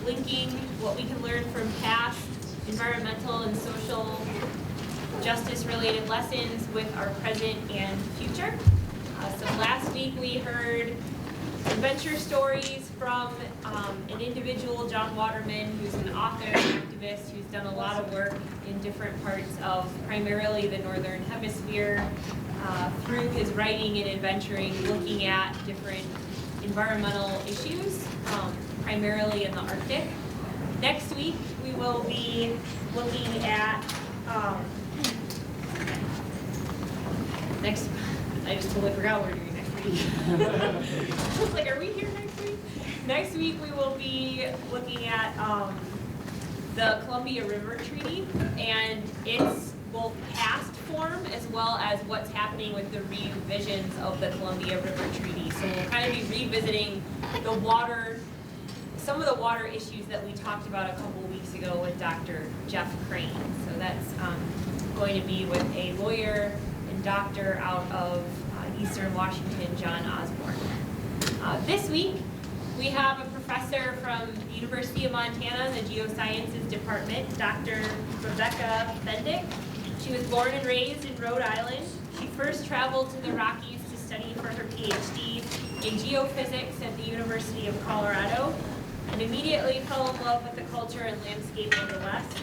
linking what we can learn from past environmental and social justice-related lessons with our present and future. So last week we heard adventure stories from an individual, John Waterman, who's an author and activist who's done a lot of work in different parts of primarily the Northern Hemisphere through his writing and adventuring, looking at different environmental issues, primarily in the Arctic. Next week we will be looking at I just totally forgot what we're doing next week. I was like, are we here next week? Next week we will be looking at the Columbia River Treaty and its both past form as well as what's happening with the revisions of the Columbia River Treaty. So we'll kind of be revisiting some of the water issues that we talked about a couple weeks ago with Dr. Jeff Crane. So that's going to be with a lawyer and doctor out of Eastern Washington, John Osborne. This week, we have a professor from the University of Montana, the Geosciences Department, Dr. Rebecca Bendick. She was born and raised in Rhode Island. She first traveled to the Rockies to study for her PhD in geophysics at the University of Colorado, and immediately fell in love with the culture and landscape of the West.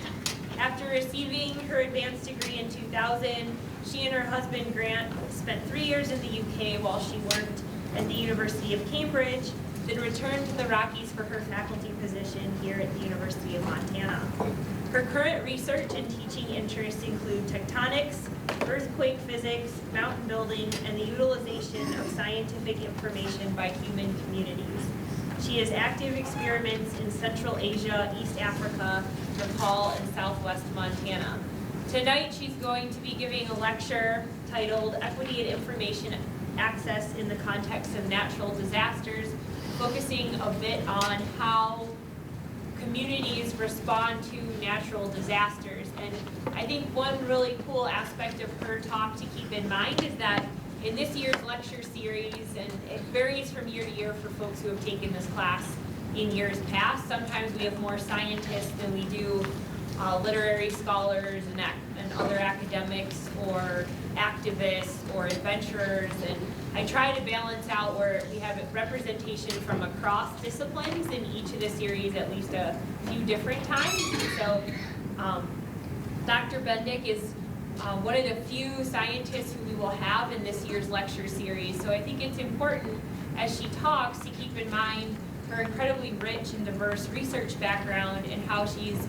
After receiving her advanced degree in 2000, she and her husband Grant spent 3 years in the UK while she worked at the University of Cambridge, then returned to the Rockies for her faculty position here at the University of Montana. Her current research and teaching interests include tectonics, earthquake physics, mountain building, and the utilization of scientific information by human communities. She has active experiments in Central Asia, East Africa, Nepal, and Southwest Montana. Tonight, she's going to be giving a lecture titled Equity and Information Access in the Context of Natural Disasters, focusing a bit on how communities respond to natural disasters. And I think one really cool aspect of her talk to keep in mind is that in this year's lecture series, and it varies from year to year for folks who have taken this class in years past, sometimes we have more scientists than we do literary scholars and other academics or activists or adventurers, and I try to balance out where we have representation from across disciplines in each of the series at least a few different times. So Dr. Bendick is one of the few scientists who we will have in this year's lecture series. So I think it's important as she talks to keep in mind her incredibly rich and diverse research background and how she's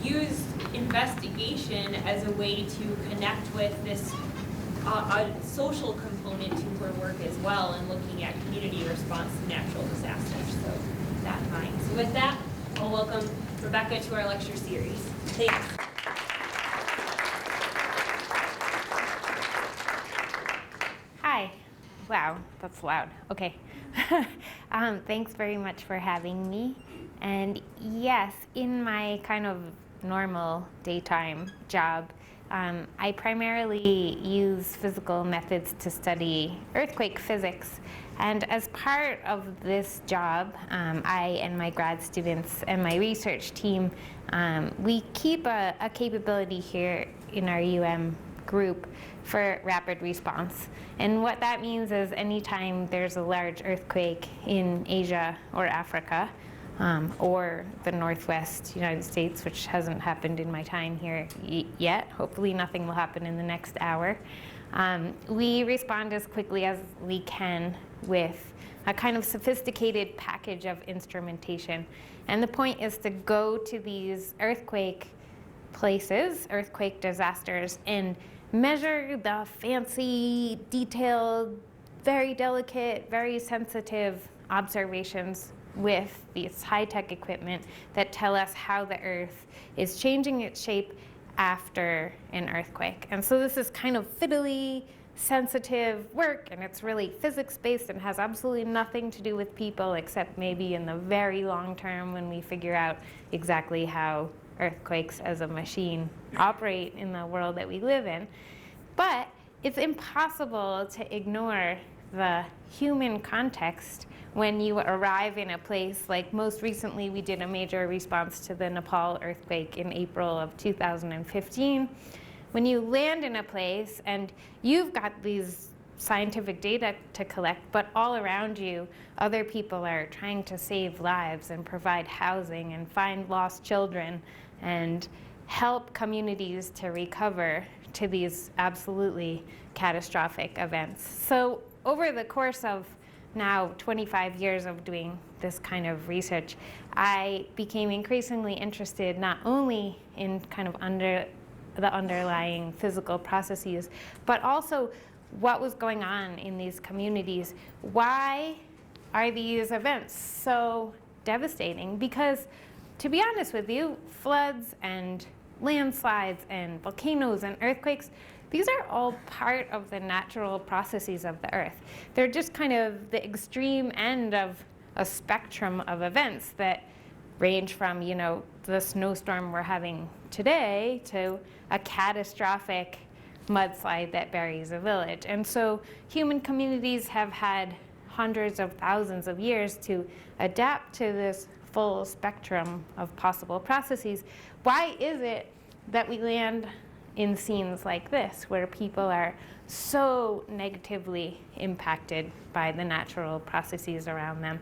used investigation as a way to connect with this a social component to her work as well and looking at community response to natural disasters. So with that in mind. So with that, I'll welcome Rebecca to our lecture series. Thanks. Hi. Wow, that's loud. Okay. Thanks very much for having me. And yes, in my kind of normal daytime job, I primarily use physical methods to study earthquake physics. And as part of this job, I and my grad students and my research team, we keep a capability here in our group for rapid response. And what that means is anytime there's a large earthquake in Asia or Africa, or the Northwest United States, which hasn't happened in my time here yet. Hopefully nothing will happen in the next hour. We respond as quickly as we can with a kind of sophisticated package of instrumentation. And the point is to go to these earthquake places, earthquake disasters, and measure the fancy, detailed, very delicate, very sensitive observations with these high-tech equipment that tell us how the Earth is changing its shape after an earthquake. And so this is kind of fiddly, sensitive work, and it's really physics-based and has absolutely nothing to do with people except maybe in the very long term when we figure out exactly how earthquakes as a machine operate in the world that we live in. But it's impossible to ignore the human context when you arrive in a place. Like most recently, we did a major response to the Nepal earthquake in April of 2015. When you land in a place and you've got these scientific data to collect, but all around you, other people are trying to save lives and provide housing and find lost children and help communities to recover to these absolutely catastrophic events. So over the course of now 25 years of doing this kind of research, I became increasingly interested not only in kind of the underlying physical processes, but also what was going on in these communities. Why are these events so devastating? Because to be honest with you, floods and landslides and volcanoes and earthquakes, these are all part of the natural processes of the earth. They're just kind of the extreme end of a spectrum of events that range from, you know, the snowstorm we're having today to a catastrophic mudslide that buries a village. And so human communities have had hundreds of thousands of years to adapt to this full spectrum of possible processes. Why is it that we land in scenes like this, where people are so negatively impacted by the natural processes around them?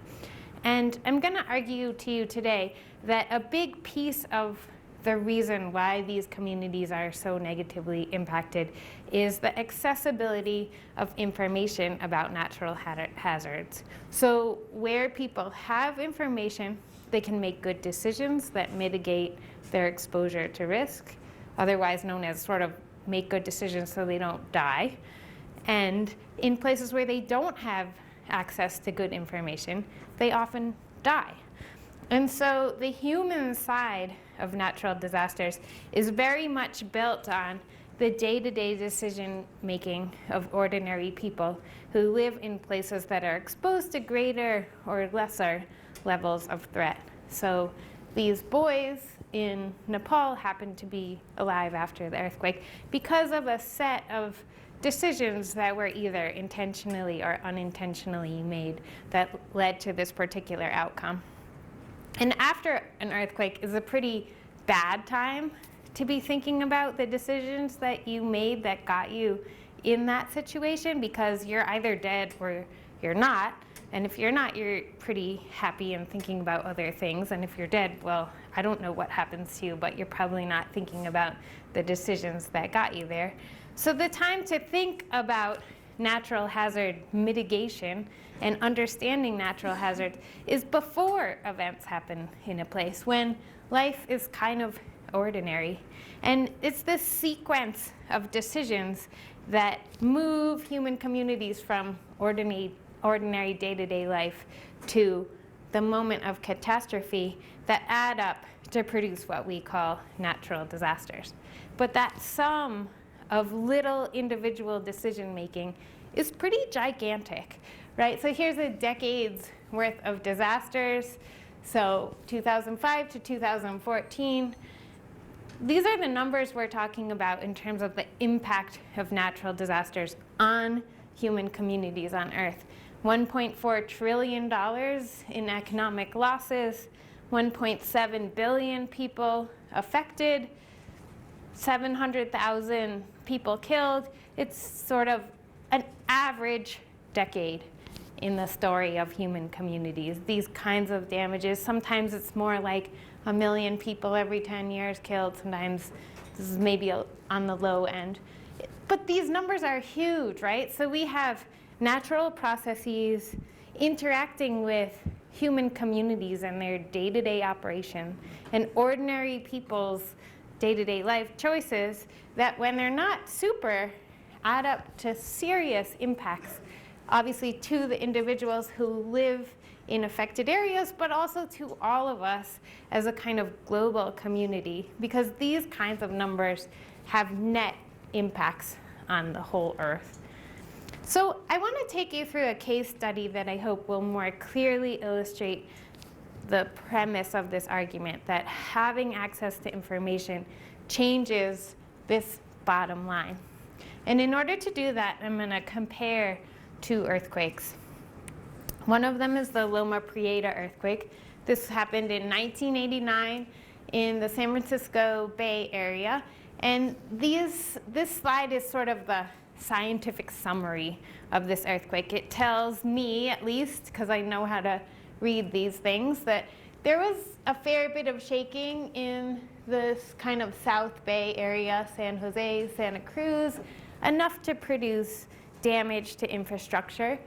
And I'm going to argue to you today that a big piece of the reason why these communities are so negatively impacted is the accessibility of information about natural hazards. So where people have information, they can make good decisions that mitigate their exposure to risk, otherwise known as sort of make good decisions so they don't die. And in places where they don't have access to good information, they often die. And so the human side of natural disasters is very much built on the day-to-day decision making of ordinary people who live in places that are exposed to greater or lesser levels of threat. So these boys in Nepal happened to be alive after the earthquake because of a set of decisions that were either intentionally or unintentionally made that led to this particular outcome. And after an earthquake is a pretty bad time to be thinking about the decisions that you made that got you in that situation, because you're either dead or you're not. And if you're not, you're pretty happy and thinking about other things. And if you're dead, well, I don't know what happens to you, but you're probably not thinking about the decisions that got you there. So the time to think about natural hazard mitigation and understanding natural hazards is before events happen in a place, when life is kind of ordinary. And it's this sequence of decisions that move human communities from ordinary day-to-day life to the moment of catastrophe that add up to produce what we call natural disasters. But that sum of little individual decision making is pretty gigantic, right? So here's a decade's worth of disasters. So 2005 to 2014, these are the numbers we're talking about in terms of the impact of natural disasters on human communities on Earth. $1.4 trillion in economic losses, 1.7 billion people affected, 700,000 people killed. It's sort of an average decade in the story of human communities. These kinds of damages, sometimes it's more like 1 million people every 10 years killed. Sometimes this is maybe on the low end. But these numbers are huge, right? So we have natural processes interacting with human communities and their day-to-day operation, and ordinary people's day-to-day life choices that, when they're not super, add up to serious impacts, obviously to the individuals who live in affected areas, but also to all of us as a kind of global community, because these kinds of numbers have net impacts on the whole Earth. So I want to take you through a case study that I hope will more clearly illustrate the premise of this argument, that having access to information changes this bottom line. And in order to do that, I'm going to compare two earthquakes. One of them is the Loma Prieta earthquake. This happened in 1989 in the San Francisco Bay Area. And this slide is sort of the scientific summary of this earthquake. It tells me, at least, because I know how to read these things, that there was a fair bit of shaking in this kind of South Bay area, San Jose, Santa Cruz, enough to produce damage to infrastructure.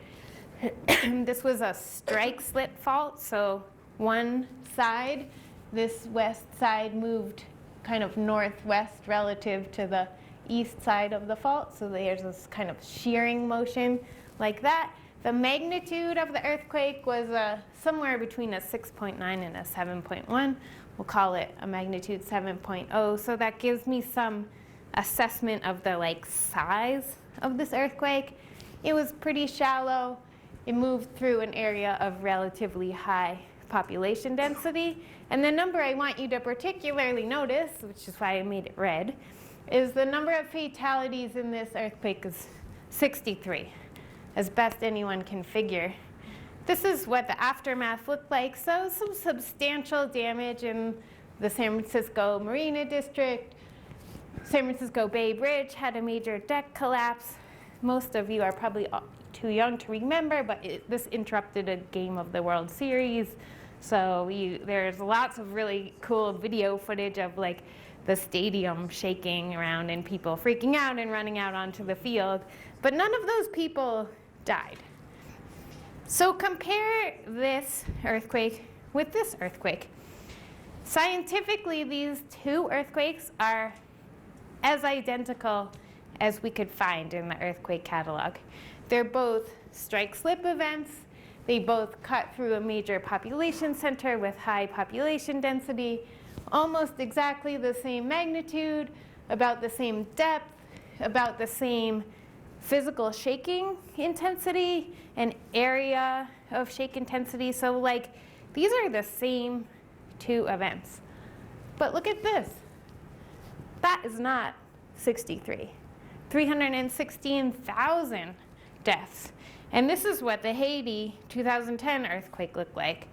This was a strike slip fault, so one side, this west side, moved kind of northwest relative to the east side of the fault, so there's this kind of shearing motion like that. The magnitude of the earthquake was somewhere between a 6.9 and a 7.1. We'll call it a magnitude 7.0, so that gives me some assessment of the size of this earthquake. It was pretty shallow. It moved through an area of relatively high population density. And the number I want you to particularly notice, which is why I made it red, is the number of fatalities in this earthquake is 63, as best anyone can figure. This is what the aftermath looked like. So some substantial damage in the San Francisco Marina District. San Francisco Bay Bridge had a major deck collapse. Most of you are probably too young to remember, but this interrupted a game of the World Series. So there's lots of really cool video footage of the stadium shaking around and people freaking out and running out onto the field. But none of those people died. So compare this earthquake with this earthquake. Scientifically, these two earthquakes are as identical as we could find in the earthquake catalog. They're both strike slip events. They both cut through a major population center with high population density, almost exactly the same magnitude, about the same depth, about the same physical shaking intensity and area of shake intensity. So these are the same two events. But look at this. That is not 63. 316,000 deaths. And this is what the Haiti 2010 earthquake looked like.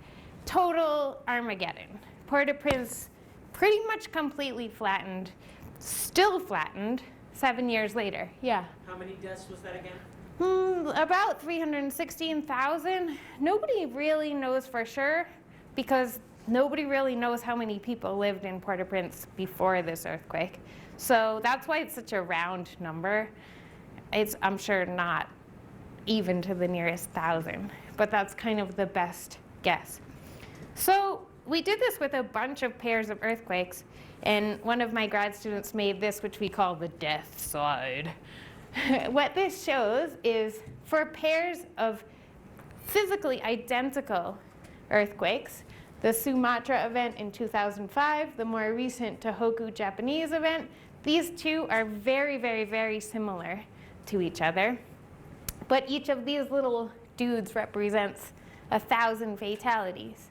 Total Armageddon. Port-au-Prince pretty much completely flattened, still flattened 7 years later. Yeah? How many deaths was that again? About 316,000. Nobody really knows for sure because nobody really knows how many people lived in Port-au-Prince before this earthquake. So that's why it's such a round number. It's, I'm sure, not even to the nearest 1,000, but that's kind of the best guess. So we did this with a bunch of pairs of earthquakes, and one of my grad students made this, which we call the death slide. What this shows is for pairs of physically identical earthquakes, the Sumatra event in 2005, the more recent Tohoku Japanese event, these two are very, very, very similar to each other. But each of these little dudes represents 1,000 fatalities.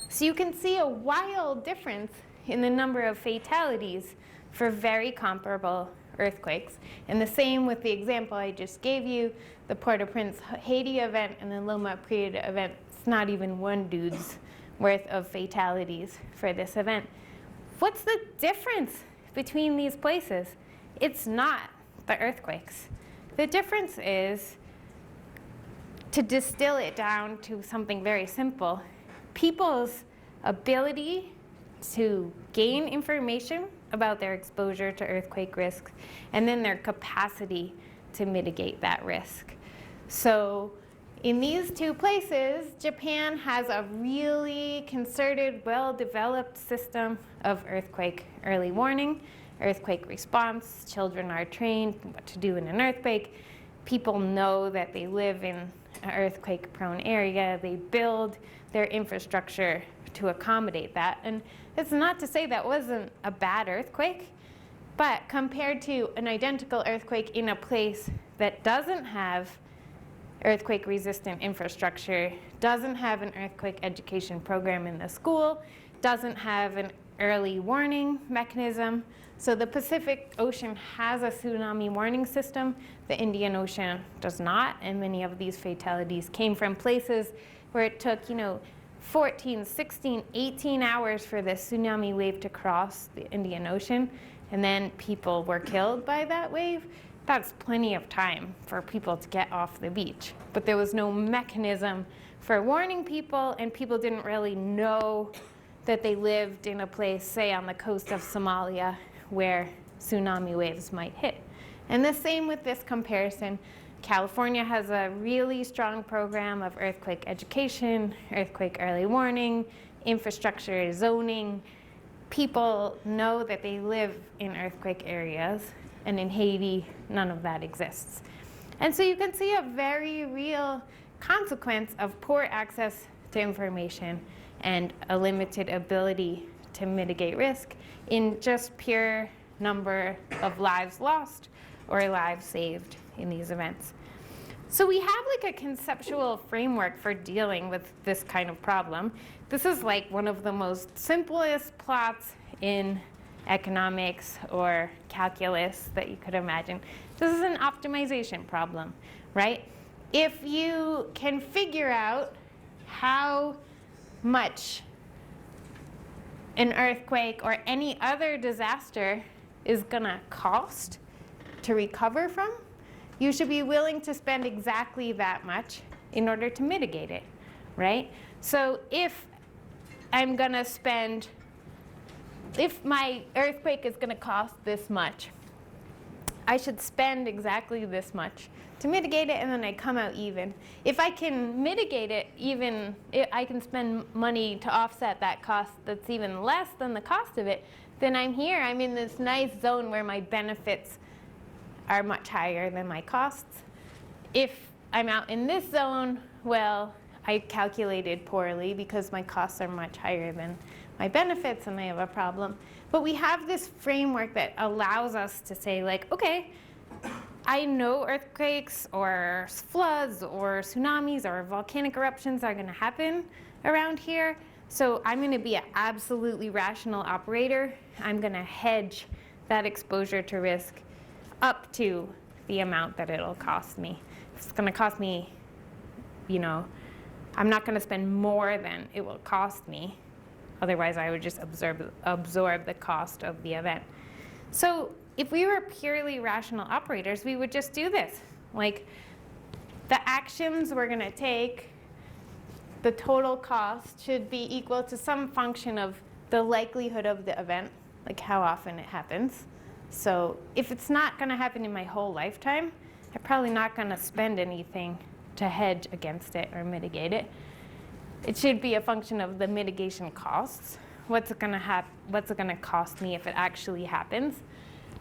So you can see a wild difference in the number of fatalities for very comparable earthquakes. And the same with the example I just gave you, the Port-au-Prince Haiti event and the Loma Prieta event. It's not even one dude's worth of fatalities for this event. What's the difference between these places? It's not the earthquakes. The difference is, to distill it down to something very simple, people's ability to gain information about their exposure to earthquake risks, and then their capacity to mitigate that risk. So in these two places, Japan has a really concerted, well-developed system of earthquake early warning, earthquake response. Children are trained what to do in an earthquake. People know that they live in an earthquake-prone area. They build their infrastructure to accommodate that. And it's not to say that wasn't a bad earthquake, but compared to an identical earthquake in a place that doesn't have earthquake-resistant infrastructure, doesn't have an earthquake education program in the school, doesn't have an early warning mechanism. So the Pacific Ocean has a tsunami warning system. The Indian Ocean does not, and many of these fatalities came from places where it took, 14, 16, 18 hours for the tsunami wave to cross the Indian Ocean, and then people were killed by that wave. That's plenty of time for people to get off the beach. But there was no mechanism for warning people, and people didn't really know that they lived in a place, say on the coast of Somalia, where tsunami waves might hit. And the same with this comparison. California has a really strong program of earthquake education, earthquake early warning, infrastructure zoning. People know that they live in earthquake areas, and in Haiti, none of that exists. And so you can see a very real consequence of poor access to information and a limited ability to mitigate risk in just pure number of lives lost or lives saved in these events. So we have like a conceptual framework for dealing with this kind of problem. This is like one of the most simplest plots in economics or calculus that you could imagine. This is an optimization problem, right? If you can figure out how much an earthquake or any other disaster is gonna cost to recover from, you should be willing to spend exactly that much in order to mitigate it, right? So if I'm gonna spend, if my earthquake is gonna cost this much, I should spend exactly this much to mitigate it, and then I come out even. If I can mitigate it, even I can spend money to offset that cost that's even less than the cost of it, then I'm in this nice zone where my benefits are much higher than my costs. If I'm out in this zone, well, I calculated poorly because my costs are much higher than my benefits and I have a problem. But we have this framework that allows us to say, like, okay, I know earthquakes or floods or tsunamis or volcanic eruptions are gonna happen around here. So I'm gonna be an absolutely rational operator. I'm gonna hedge that exposure to risk up to the amount that it'll cost me. If it's gonna cost me, I'm not gonna spend more than it will cost me. Otherwise, I would just absorb the cost of the event. So if we were purely rational operators, we would just do this. Like, the actions we're gonna take, the total cost should be equal to some function of the likelihood of the event, like how often it happens. So if it's not gonna happen in my whole lifetime, I'm probably not gonna spend anything to hedge against it or mitigate it. It should be a function of the mitigation costs. What's it gonna cost me if it actually happens?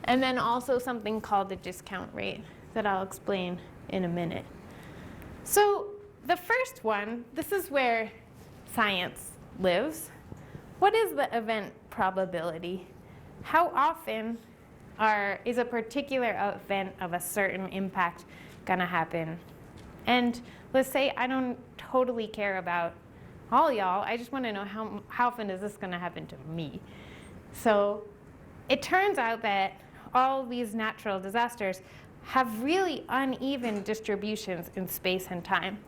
And then also something called the discount rate that I'll explain in a minute. So the first one, this is where science lives. What is the event probability? How often is a particular event of a certain impact gonna happen? And let's say I don't totally care about all y'all, I just wanna know how often is this gonna happen to me? So it turns out that all these natural disasters have really uneven distributions in space and time.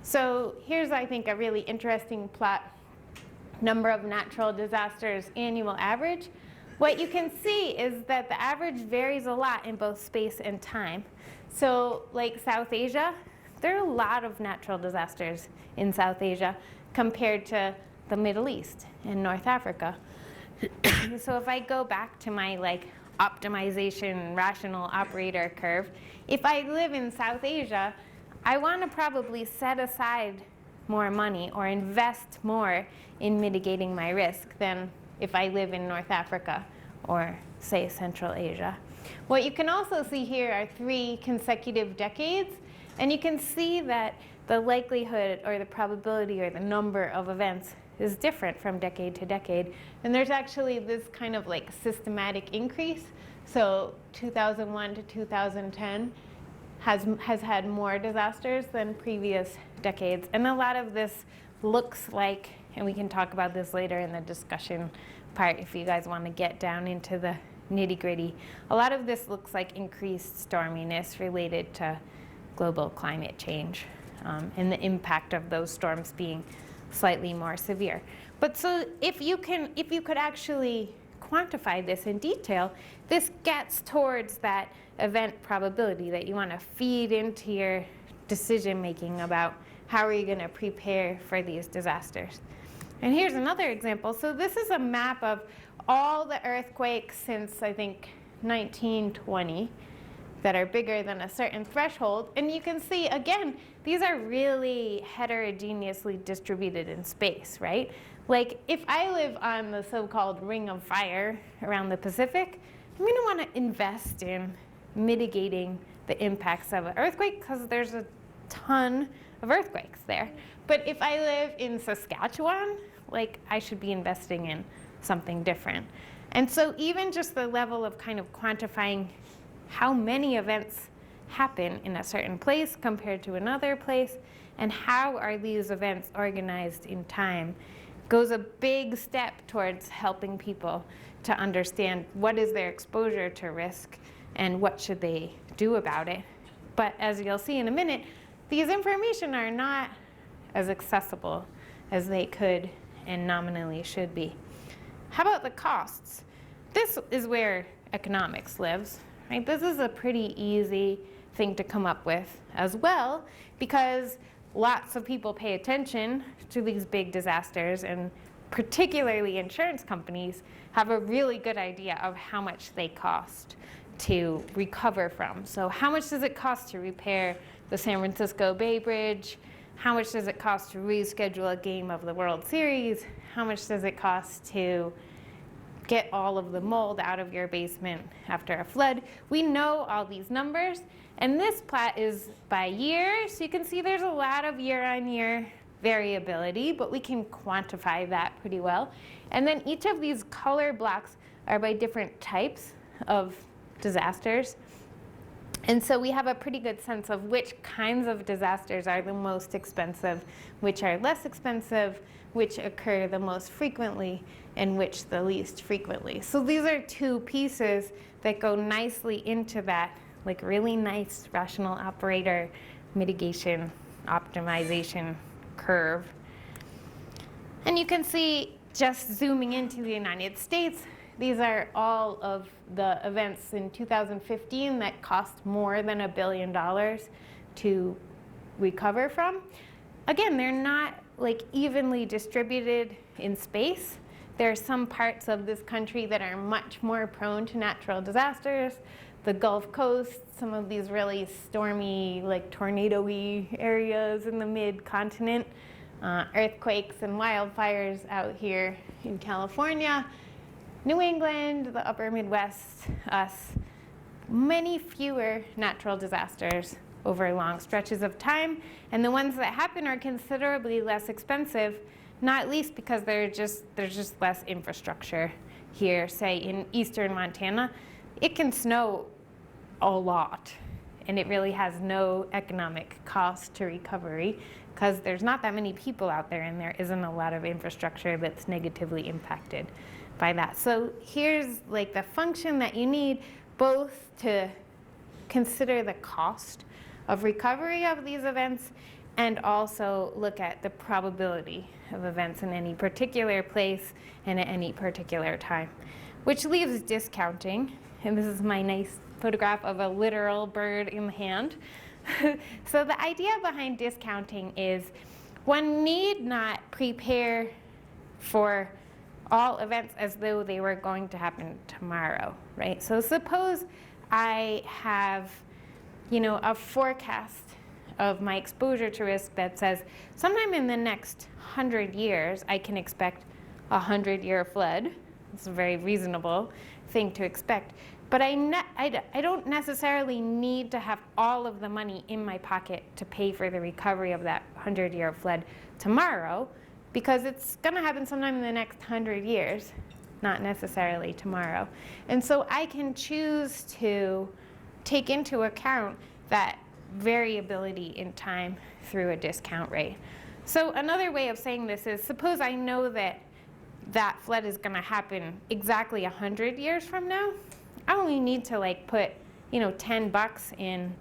So here's, I think, a really interesting plot, number of natural disasters annual average. What you can see is that the average varies a lot in both space and time. So like South Asia, there are a lot of natural disasters in South Asia compared to the Middle East and North Africa. So if I go back to my optimization rational operator curve, if I live in South Asia, I want to probably set aside more money or invest more in mitigating my risk than if I live in North Africa or, say, Central Asia. What you can also see here are 3 consecutive decades, and you can see that the likelihood or the probability or the number of events is different from decade to decade. And there's actually this kind of systematic increase. So 2001 to 2010 has had more disasters than previous decades. And a lot of this looks like and we can talk about this later in the discussion part if you guys want to get down into the nitty-gritty. A lot of this looks like increased storminess related to global climate change and the impact of those storms being slightly more severe. But so if you could actually quantify this in detail, this gets towards that event probability that you want to feed into your decision making about how are you going to prepare for these disasters. And here's another example. So this is a map of all the earthquakes since, I think, 1920 that are bigger than a certain threshold. And you can see, again, these are really heterogeneously distributed in space, right? Like, if I live on the so-called Ring of Fire around the Pacific, I'm going to want to invest in mitigating the impacts of an earthquake because there's a ton of earthquakes there. But if I live in Saskatchewan, like, I should be investing in something different. And so even just the level of kind of quantifying how many events happen in a certain place compared to another place, and how are these events organized in time, goes a big step towards helping people to understand what is their exposure to risk and what should they do about it. But as you'll see in a minute, these information are not as accessible as they could and nominally should be. How about the costs? This is where economics lives, right? This is a pretty easy thing to come up with as well, because lots of people pay attention to these big disasters, and particularly insurance companies have a really good idea of how much they cost to recover from. So how much does it cost to repair the San Francisco Bay Bridge? How much does it cost to reschedule a game of the World Series? How much does it cost to get all of the mold out of your basement after a flood? We know all these numbers, and this plot is by year, so you can see there's a lot of year-on-year variability, but we can quantify that pretty well. And then each of these color blocks are by different types of disasters. And so we have a pretty good sense of which kinds of disasters are the most expensive, which are less expensive, which occur the most frequently, and which the least frequently. So these are two pieces that go nicely into that, like, really nice rational operator mitigation optimization curve. And you can see, just zooming into the United States, these are all of the events in 2015 that cost more than $1 billion to recover from. Again, they're not like evenly distributed in space. There are some parts of this country that are much more prone to natural disasters. The Gulf Coast, some of these really stormy, like tornado-y areas in the mid-continent, earthquakes and wildfires out here in California, New England, the upper Midwest, us, many fewer natural disasters over long stretches of time. And the ones that happen are considerably less expensive, not least because there's just less infrastructure here. Say in eastern Montana, it can snow a lot, and it really has no economic cost to recovery because there's not that many people out there, and there isn't a lot of infrastructure that's negatively impacted by that. So here's like the function that you need both to consider the cost of recovery of these events and also look at the probability of events in any particular place and at any particular time, which leaves discounting. And this is my nice photograph of a literal bird in the hand. So the idea behind discounting is one need not prepare for all events as though they were going to happen tomorrow, right? So suppose I have, a forecast of my exposure to risk that says sometime in the next 100 years, I can expect a 100-year flood. It's a very reasonable thing to expect. But I don't necessarily need to have all of the money in my pocket to pay for the recovery of that 100-year flood tomorrow, because it's going to happen sometime in the next 100 years, not necessarily tomorrow. And so I can choose to take into account that variability in time through a discount rate. So another way of saying this is, suppose I know that that flood is going to happen exactly 100 years from now. I only need to like put, $10 in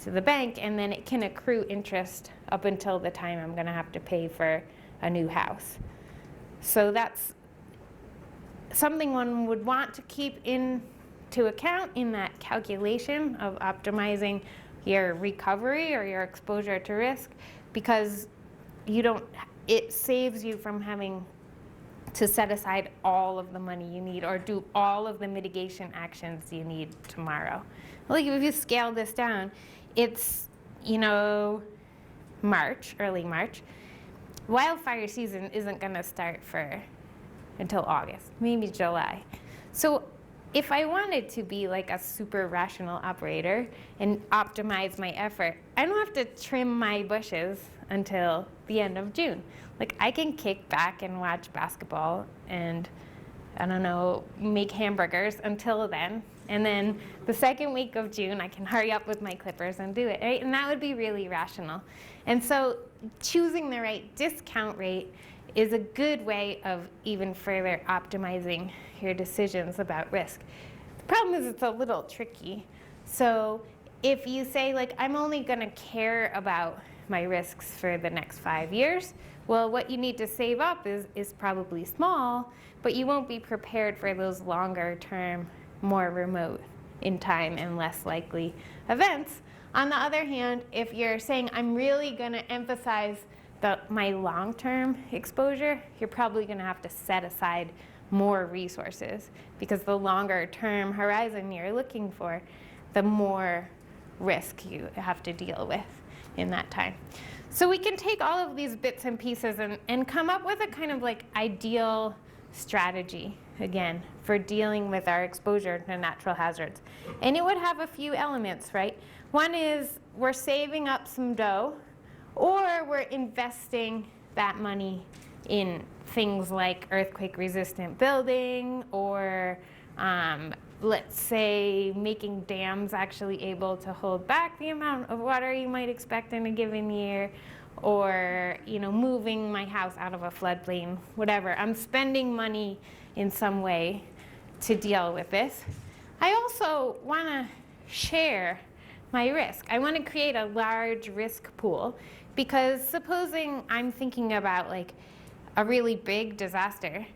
to the bank, and then it can accrue interest up until the time I'm going to have to pay for a new house. So that's something one would want to keep into account in that calculation of optimizing your recovery or your exposure to risk, because it saves you from having to set aside all of the money you need or do all of the mitigation actions you need tomorrow. Like if you scale this down, it's, early March. Wildfire season isn't going to start until August, maybe July. So if I wanted to be like a super rational operator and optimize my effort, I don't have to trim my bushes until the end of June. Like I can kick back and watch basketball and, make hamburgers until then. And then the second week of June, I can hurry up with my clippers and do it, right? And that would be really rational. And so choosing the right discount rate is a good way of even further optimizing your decisions about risk. The problem is it's a little tricky. So if you say, like, I'm only going to care about my risks for the next 5 years, well, what you need to save up is probably small, but you won't be prepared for those longer term, more remote in time and less likely events. On the other hand, if you're saying, I'm really going to emphasize my long-term exposure, you're probably going to have to set aside more resources, because the longer term horizon you're looking for, the more risk you have to deal with in that time. So we can take all of these bits and pieces and come up with a kind of like ideal strategy, again, for dealing with our exposure to natural hazards. And it would have a few elements, right? One is we're saving up some dough, or we're investing that money in things like earthquake-resistant building, or let's say making dams actually able to hold back the amount of water you might expect in a given year, or moving my house out of a floodplain, whatever. I'm spending money in some way to deal with this. I also want to share my risk. I want to create a large risk pool, because supposing I'm thinking about like a really big disaster,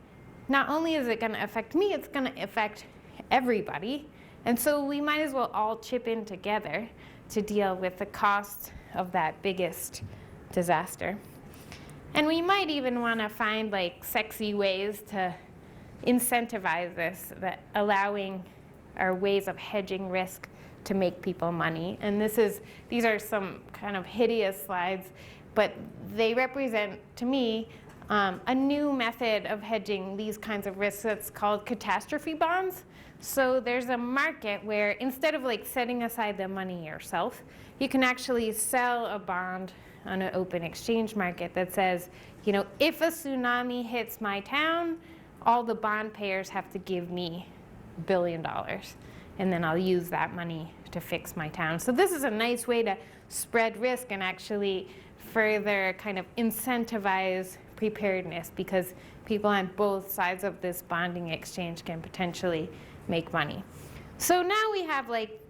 not only is it going to affect me, it's going to affect everybody. And so we might as well all chip in together to deal with the cost of that biggest disaster. And we might even want to find like sexy ways to incentivize this, that allowing our ways of hedging risk to make people money. And these are some kind of hideous slides, but they represent, to me, a new method of hedging these kinds of risks that's called catastrophe bonds. So there's a market where instead of like setting aside the money yourself, you can actually sell a bond on an open exchange market that says, if a tsunami hits my town, all the bond payers have to give me $1 billion. And then I'll use that money to fix my town. So this is a nice way to spread risk and actually further kind of incentivize preparedness, because people on both sides of this bonding exchange can potentially make money. So now we have like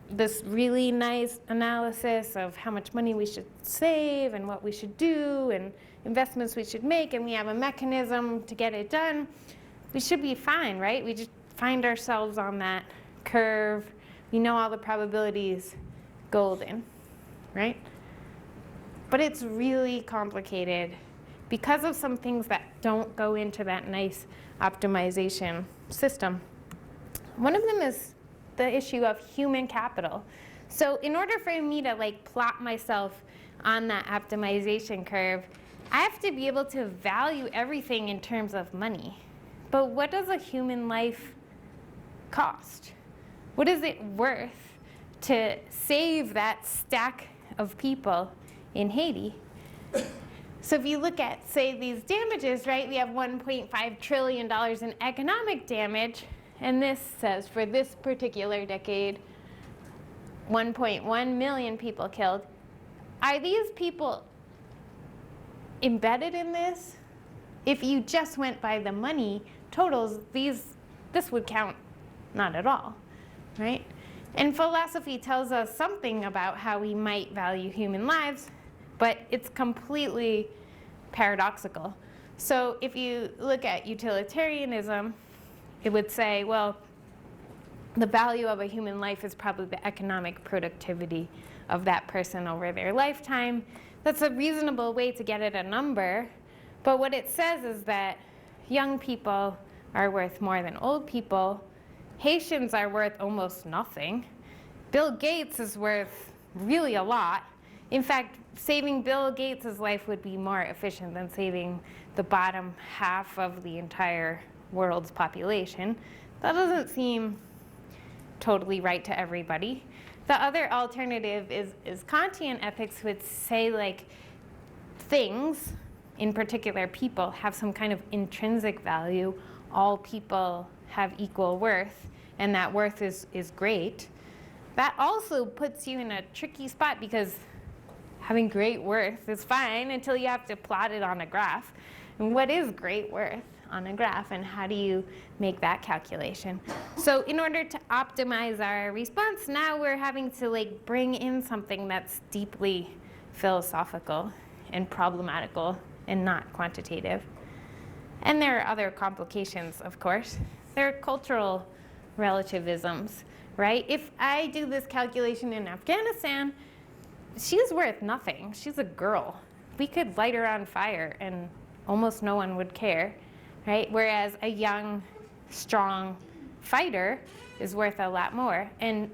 this really nice analysis of how much money we should save and what we should do and investments we should make, and we have a mechanism to get it done. We should be fine, right? We just find ourselves on that curve. We know all the probabilities, golden, right? But it's really complicated because of some things that don't go into that nice optimization system. One of them is the issue of human capital. So in order for me to like plot myself on that optimization curve, I have to be able to value everything in terms of money. But what does a human life cost? What is it worth to save that stack of people in Haiti? So if you look at, say, these damages, right, we have $1.5 trillion in economic damage, and this says for this particular decade, 1.1 million people killed. Are these people embedded in this, if you just went by the money totals, this would count not at all, right? And philosophy tells us something about how we might value human lives, but it's completely paradoxical. So if you look at utilitarianism, it would say, well, the value of a human life is probably the economic productivity of that person over their lifetime. That's a reasonable way to get at a number, but what it says is that young people are worth more than old people. Haitians are worth almost nothing. Bill Gates is worth really a lot. In fact, saving Bill Gates' life would be more efficient than saving the bottom half of the entire world's population. That doesn't seem totally right to everybody. The other alternative is Kantian ethics would say, like, things, in particular people, have some kind of intrinsic value. All people have equal worth, and that worth is great. That also puts you in a tricky spot, because having great worth is fine until you have to plot it on a graph. And what is great worth on a graph, and how do you make that calculation? So in order to optimize our response, now we're having to bring in something that's deeply philosophical and problematical and not quantitative. And there are other complications, of course. There are cultural relativisms, right? If I do this calculation in Afghanistan, she's worth nothing. She's a girl. We could light her on fire and almost no one would care, right? Whereas a young, strong fighter is worth a lot more. And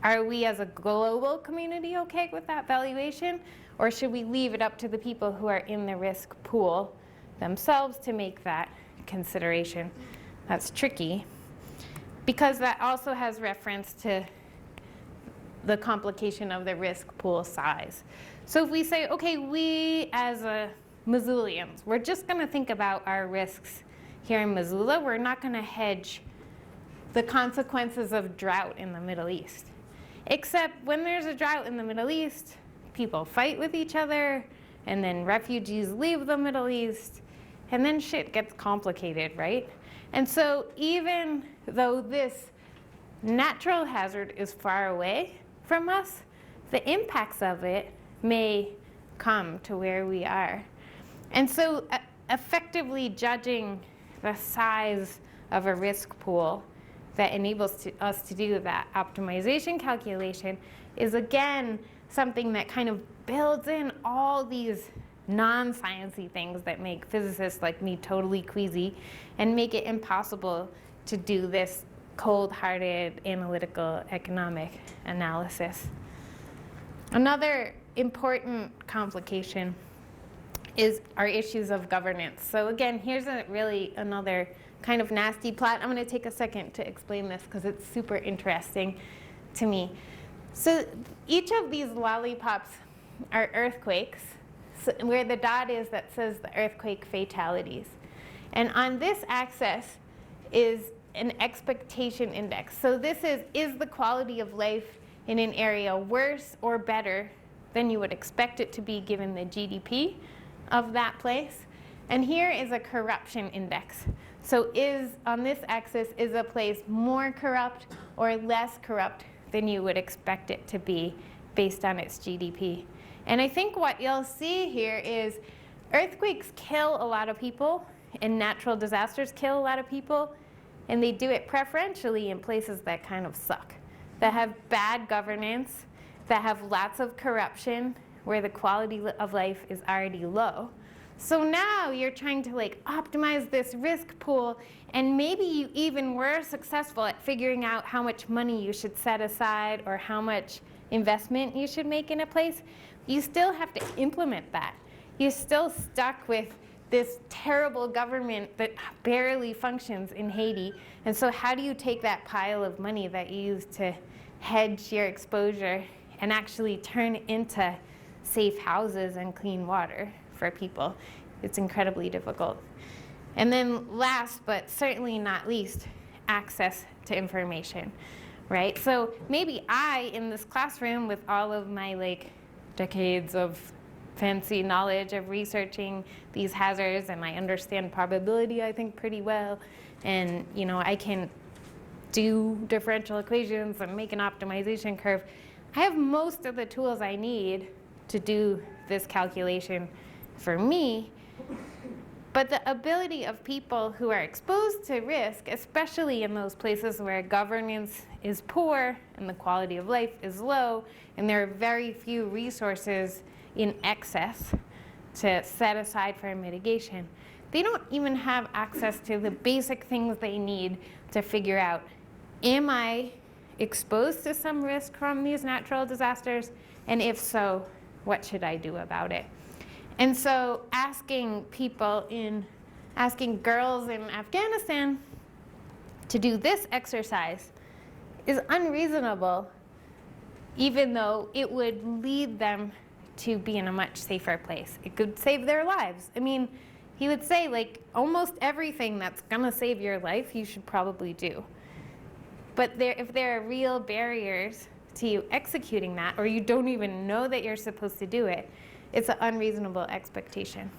are we as a global community okay with that valuation? Or should we leave it up to the people who are in the risk pool themselves to make that consideration? That's tricky, because that also has reference to the complication of the risk pool size. So if we say, okay, we as Missoulians, we're just going to think about our risks here in Missoula. We're not going to hedge the consequences of drought in the Middle East. Except when there's a drought in the Middle East, people fight with each other, and then refugees leave the Middle East, and then shit gets complicated, right? And so even though this natural hazard is far away from us, the impacts of it may come to where we are. And so effectively judging the size of a risk pool that enables us to do that optimization calculation is, again, something that kind of builds in all these non-sciencey things that make physicists like me totally queasy and make it impossible to do this cold-hearted analytical economic analysis. Another important complication is our issues of governance. So again, here's another kind of nasty plot. I'm going to take a second to explain this because it's super interesting to me. So each of these lollipops are earthquakes, where the dot is that says the earthquake fatalities. And on this axis is an expectation index. So this is the quality of life in an area worse or better than you would expect it to be given the GDP of that place? And here is a corruption index. So on this axis, is a place more corrupt or less corrupt than you would expect it to be based on its GDP? And I think what you'll see here is earthquakes kill a lot of people, and natural disasters kill a lot of people, and they do it preferentially in places that kind of suck, that have bad governance, that have lots of corruption, where the quality of life is already low. So now you're trying to optimize this risk pool, and maybe you even were successful at figuring out how much money you should set aside or how much investment you should make in a place. You still have to implement that. You're still stuck with this terrible government that barely functions in Haiti. And so how do you take that pile of money that you use to hedge your exposure and actually turn into safe houses and clean water for people? It's incredibly difficult. And then last, but certainly not least, access to information, right? So maybe I, in this classroom with all of my decades of fancy knowledge of researching these hazards, and I understand probability, I think, pretty well. And I can do differential equations and make an optimization curve. I have most of the tools I need to do this calculation for me. But the ability of people who are exposed to risk, especially in those places where governance is poor and the quality of life is low, and there are very few resources in excess to set aside for mitigation, they don't even have access to the basic things they need to figure out, am I exposed to some risk from these natural disasters? And if so, what should I do about it? And so asking girls in Afghanistan to do this exercise is unreasonable, even though it would lead them to be in a much safer place. It could save their lives. I mean, he would say, like, almost everything that's gonna save your life, you should probably do. But if there are real barriers to you executing that, or you don't even know that you're supposed to do it, it's an unreasonable expectation.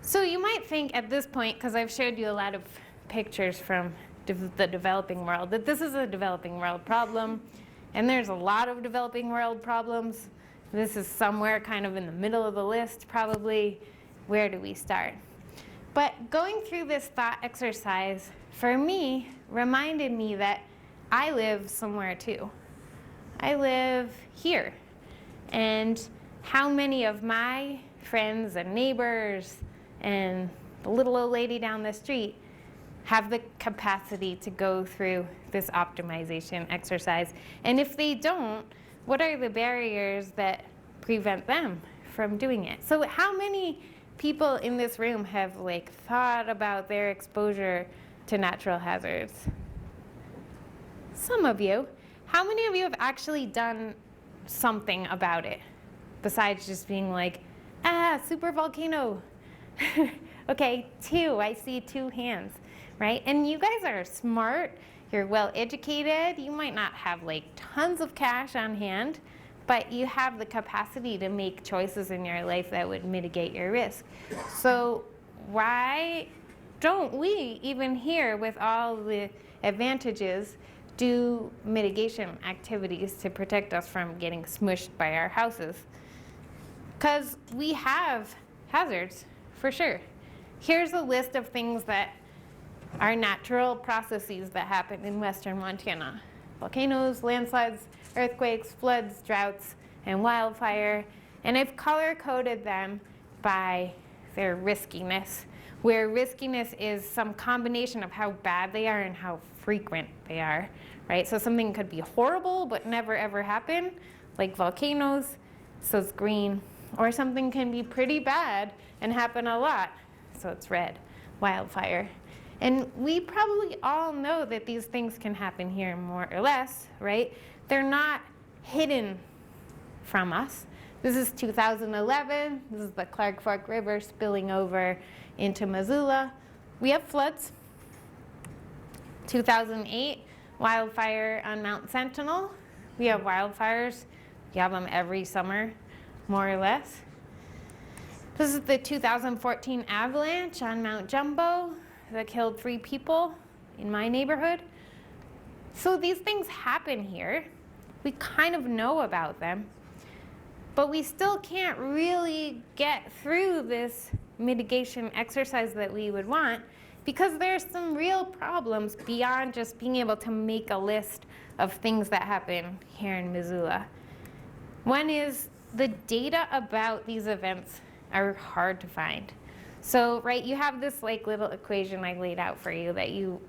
So you might think at this point, because I've showed you a lot of pictures from the developing world, that this is a developing world problem, and there's a lot of developing world problems. This is somewhere kind of in the middle of the list, probably. Where do we start? But going through this thought exercise, for me, reminded me that I live somewhere too. I live here. And how many of my friends and neighbors and the little old lady down the street have the capacity to go through this optimization exercise? And if they don't, what are the barriers that prevent them from doing it? So how many people in this room have thought about their exposure to natural hazards? Some of you. How many of you have actually done something about it besides just being like, super volcano? Okay, 2. I see 2 hands, right? And you guys are smart. You're well educated. You might not have tons of cash on hand, but you have the capacity to make choices in your life that would mitigate your risk. So why don't we, even here with all the advantages, do mitigation activities to protect us from getting smushed by our houses? Because we have hazards, for sure. Here's a list of things that are natural processes that happen in western Montana: volcanoes, landslides, earthquakes, floods, droughts, and wildfire. And I've color-coded them by their riskiness, where riskiness is some combination of how bad they are and how frequent they are, right? So something could be horrible but never ever happen, like volcanoes, so it's green. Or something can be pretty bad and happen a lot, so it's red, wildfire. And we probably all know that these things can happen here more or less, right? They're not hidden from us. This is 2011. This is the Clark Fork River spilling over into Missoula. We have floods. 2008, wildfire on Mount Sentinel. We have wildfires. You have them every summer, more or less. This is the 2014 avalanche on Mount Jumbo that killed 3 people in my neighborhood. So these things happen here. We kind of know about them, but we still can't really get through this mitigation exercise that we would want, because there's some real problems beyond just being able to make a list of things that happen here in Missoula. One is the data about these events are hard to find. So, right, you have this little equation I laid out for you that you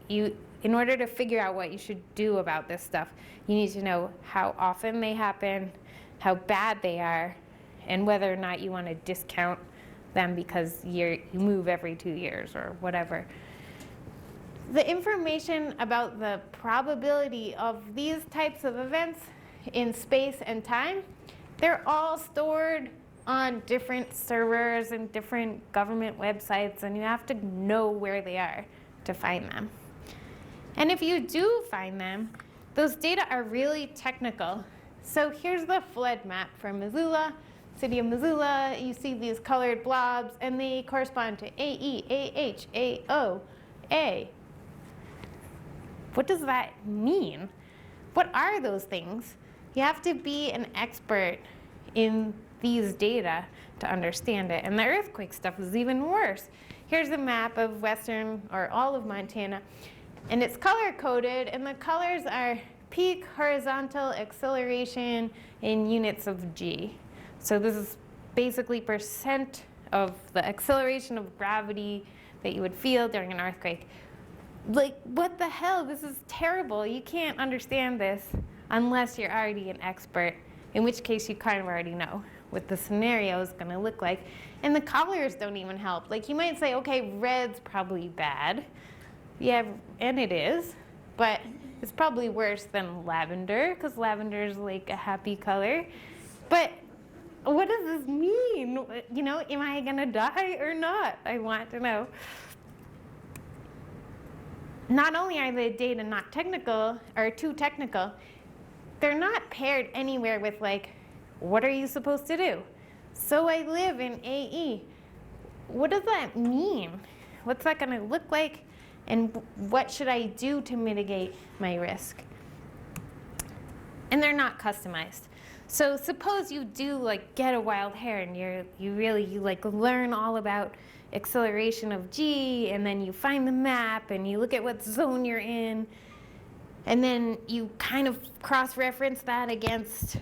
in order to figure out what you should do about this stuff, you need to know how often they happen, how bad they are, and whether or not you want to discount them because you move every 2 years or whatever. The information about the probability of these types of events in space and time, they're all stored on different servers and different government websites, and you have to know where they are to find them. And if you do find them, those data are really technical. So here's the flood map for Missoula. city of Missoula, you see these colored blobs, and they correspond to AE, AH, AO, A. What does that mean? What are those things? You have to be an expert in these data to understand it. And the earthquake stuff is even worse. Here's a map of western, or all of Montana, and it's color-coded, and the colors are peak horizontal acceleration in units of G. So this is basically percent of the acceleration of gravity that you would feel during an earthquake. Like, what the hell? This is terrible. You can't understand this unless you're already an expert, in which case you kind of already know what the scenario is going to look like. And the colors don't even help. Like, you might say, okay, red's probably bad. Yeah, and it is, but it's probably worse than lavender, because lavender is like a happy color. But what does this mean? You know, am I going to die or not? I want to know. Not only are the data not technical, or too technical, they're not paired anywhere with, like, what are you supposed to do? So I live in AE. What does that mean? What's that going to look like? And what should I do to mitigate my risk? And they're not customized. So suppose you do, like, get a wild hair, and you really like learn all about acceleration of G, and then you find the map and you look at what zone you're in, and then you kind of cross-reference that against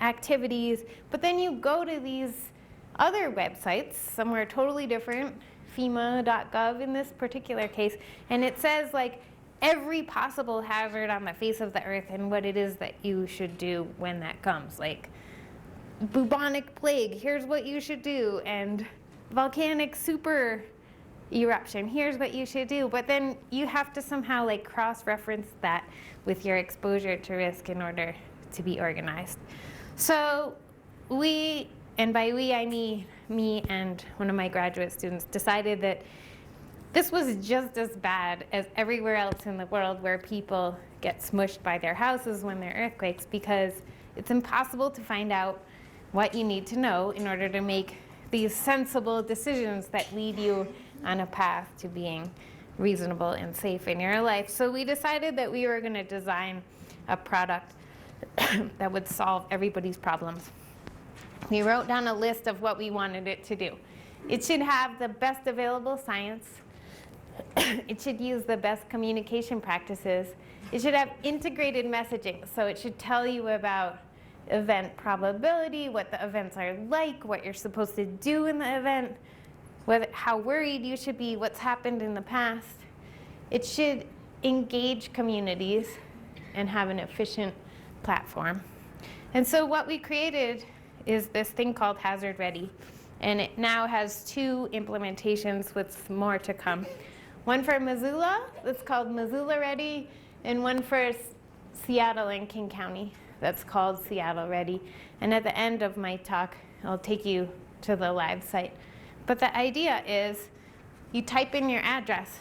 activities, but then you go to these other websites, somewhere totally different, FEMA.gov in this particular case, and it says, like, every possible hazard on the face of the earth and what it is that you should do when that comes. Like, bubonic plague, here's what you should do, and volcanic super eruption, here's what you should do. But then you have to somehow, like, cross-reference that with your exposure to risk in order to be organized. So we, and by we I mean me and one of my graduate students, decided that this was just as bad as everywhere else in the world where people get smushed by their houses when there are earthquakes, because it's impossible to find out what you need to know in order to make these sensible decisions that lead you on a path to being reasonable and safe in your life. So we decided that we were going to design a product that would solve everybody's problems. We wrote down a list of what we wanted it to do. It should have the best available science. It should use the best communication practices. It should have integrated messaging. So it should tell you about event probability, what the events are like, what you're supposed to do in the event, how worried you should be, what's happened in the past. It should engage communities and have an efficient platform. And so what we created is this thing called Hazard Ready, and it now has 2 implementations with more to come. One for Missoula, that's called Missoula Ready, and one for Seattle and King County, that's called Seattle Ready. And at the end of my talk, I'll take you to the live site. But the idea is you type in your address,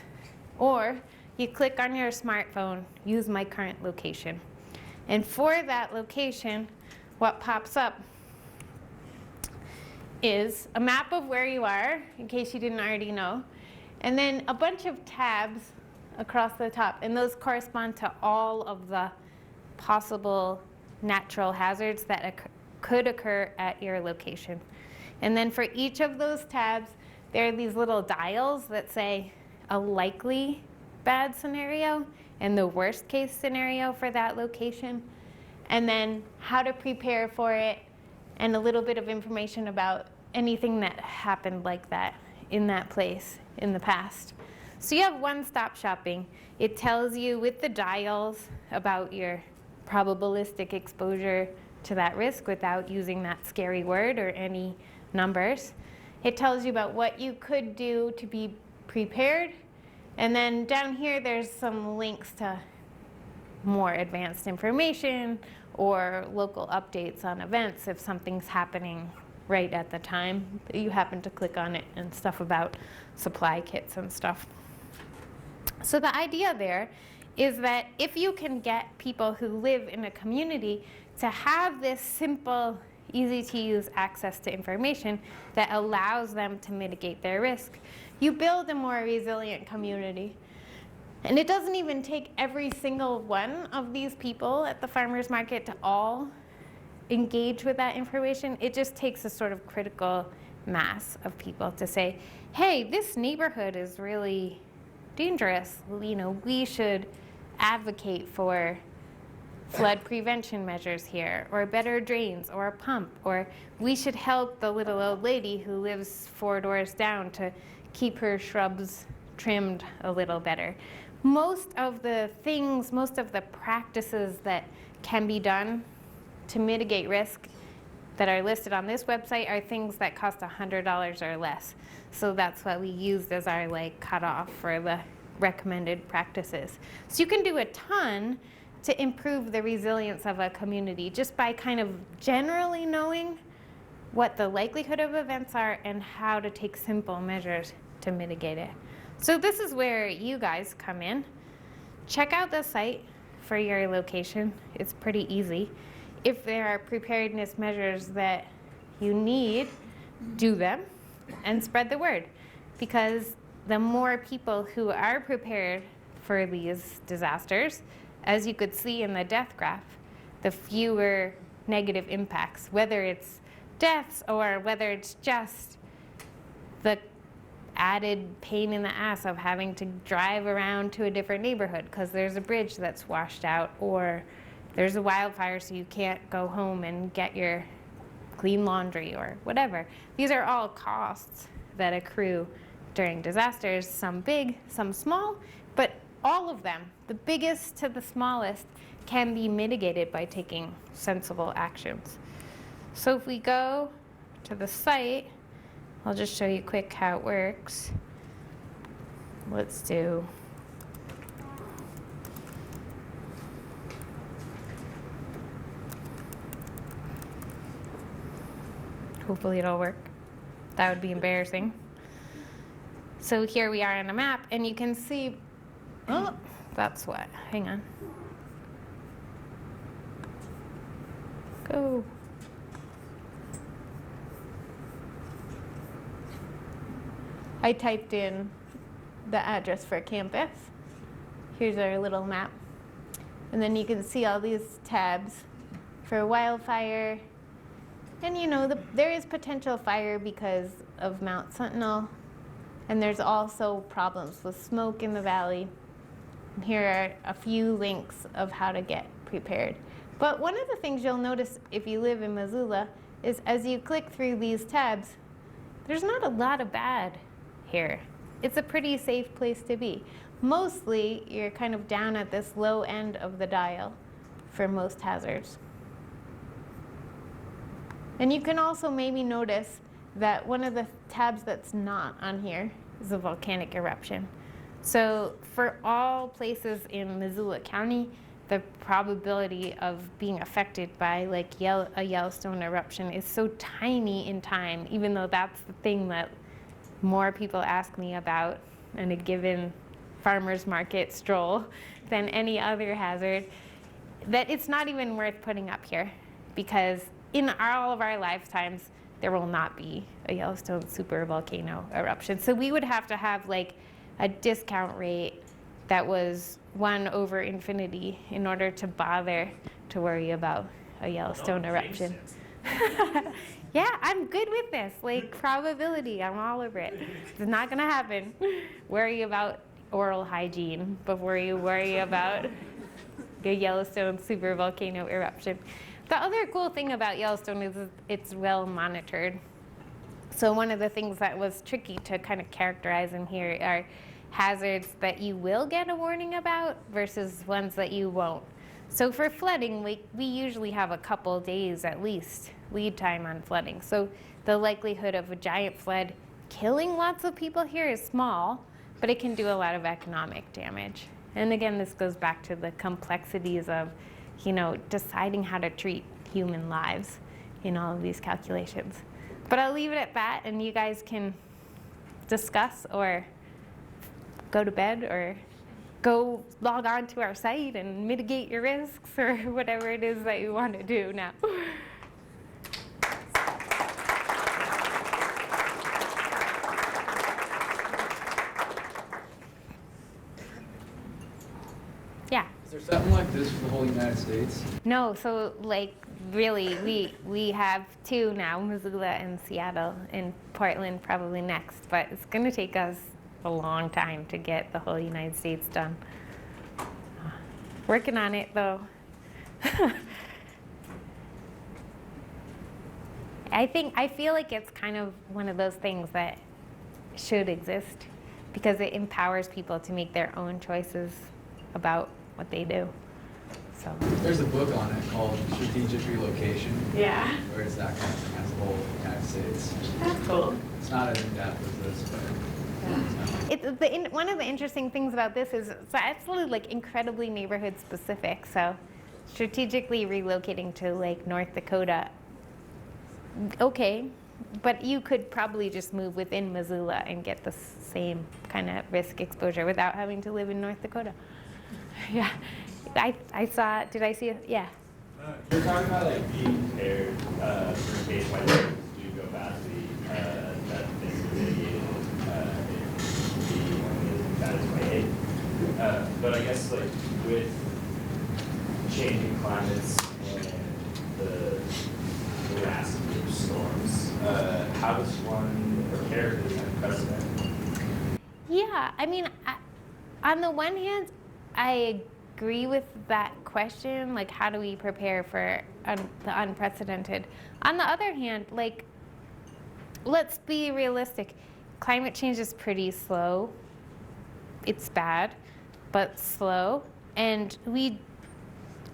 or you click on your smartphone, use my current location. And for that location, what pops up is a map of where you are, in case you didn't already know, and then a bunch of tabs across the top, and those correspond to all of the possible natural hazards that could occur at your location. And then for each of those tabs, there are these little dials that say a likely bad scenario and the worst case scenario for that location, and then how to prepare for it, and a little bit of information about anything that happened like that in that place in the past. So you have one-stop shopping. It tells you with the dials about your probabilistic exposure to that risk without using that scary word or any numbers. It tells you about what you could do to be prepared. And then down here, there's some links to more advanced information or local updates on events if something's happening right at the time that you happen to click on it, and stuff about supply kits and stuff. So the idea there is that if you can get people who live in a community to have this simple, easy to use access to information that allows them to mitigate their risk, you build a more resilient community. And it doesn't even take every single one of these people at the farmers market to all engage with that information. It just takes a sort of critical mass of people to say, hey, this neighborhood is really dangerous. You know, we should advocate for flood prevention measures here, or better drains, or a pump, or we should help the little old lady who lives 4 doors down to keep her shrubs trimmed a little better. Most of the things, most of the practices that can be done to mitigate risk that are listed on this website are things that cost $100 or less. So that's what we used as our like cutoff for the recommended practices. So you can do a ton to improve the resilience of a community just by kind of generally knowing what the likelihood of events are and how to take simple measures to mitigate it. So this is where you guys come in. Check out the site for your location. It's pretty easy. If there are preparedness measures that you need, do them and spread the word. Because the more people who are prepared for these disasters, as you could see in the death graph, the fewer negative impacts, whether it's deaths or whether it's just the added pain in the ass of having to drive around to a different neighborhood because there's a bridge that's washed out, or there's a wildfire so you can't go home and get your clean laundry or whatever. These are all costs that accrue during disasters, some big, some small, but all of them, the biggest to the smallest, can be mitigated by taking sensible actions. So if we go to the site, I'll just show you quick how it works. Let's do hopefully it'll work. That would be embarrassing. So here we are on a map, and you can see, oh, that's what, hang on. Go. I typed in the address for campus. Here's our little map. And then you can see all these tabs for wildfire. And you know, there is potential fire because of Mount Sentinel. And there's also problems with smoke in the valley. And here are a few links of how to get prepared. But one of the things you'll notice if you live in Missoula is as you click through these tabs, there's not a lot of bad here. It's a pretty safe place to be. Mostly, you're kind of down at this low end of the dial for most hazards. And you can also maybe notice that one of the tabs that's not on here is a volcanic eruption. So for all places in Missoula County, the probability of being affected by like a Yellowstone eruption is so tiny in time, even though that's the thing that more people ask me about in a given farmer's market stroll than any other hazard, that it's not even worth putting up here, because in all of our lifetimes, there will not be a Yellowstone supervolcano eruption. So we would have to have like a discount rate that was 1 over infinity in order to bother to worry about a Yellowstone eruption. Yeah, I'm good with this. Like probability, I'm all over it. It's not gonna happen. Worry about oral hygiene before you worry about a Yellowstone supervolcano eruption. The other cool thing about Yellowstone is it's well monitored. So one of the things that was tricky to kind of characterize in here are hazards that you will get a warning about versus ones that you won't. So for flooding, we usually have a couple days at least lead time on flooding. So the likelihood of a giant flood killing lots of people here is small, but it can do a lot of economic damage. And again, this goes back to the complexities of, you know, deciding how to treat human lives in all of these calculations. But I'll leave it at that, and you guys can discuss or go to bed or go log on to our site and mitigate your risks or whatever it is that you want to do now. there something like this for the whole United States? No, so like really, we have two now, Missoula and Seattle, and Portland probably next, but it's going to take us a long time to get the whole United States done. Working on it though. I feel like it's kind of one of those things that should exist because it empowers people to make their own choices about what they do. So There's a book on it called Strategic Relocation, Yeah. where it's that kind of thing as a whole United States. That's cool. It's not as in-depth as this, but one of the interesting things about this is it's actually like incredibly neighborhood specific. So strategically relocating to like North Dakota, okay, but you could probably just move within Missoula and get the same kind of risk exposure without having to live in North Dakota. Yeah, I saw, did I see it? Yeah. You're talking about like being prepared for case like things do go badly, that things are mitigated if the one is bad as my hate. But I guess like with changing climates and the veracity of storms, how does one prepare for the unprecedented? Yeah, I mean, on the one hand, I agree with that question, like how do we prepare for the unprecedented? On the other hand, like, let's be realistic. Climate change is pretty slow. It's bad, but slow. And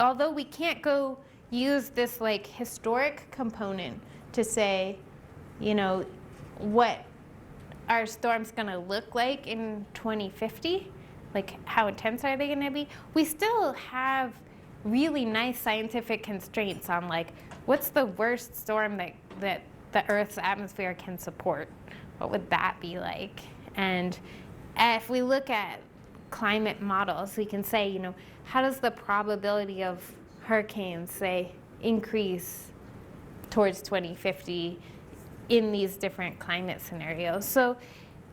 although we can't go use this like historic component to say, you know, what our storm's gonna look like in 2050, like how intense are they gonna be? We still have really nice scientific constraints on like, what's the worst storm that the Earth's atmosphere can support? What would that be like? And if we look at climate models, we can say, you know, how does the probability of hurricanes, say, increase towards 2050 in these different climate scenarios? So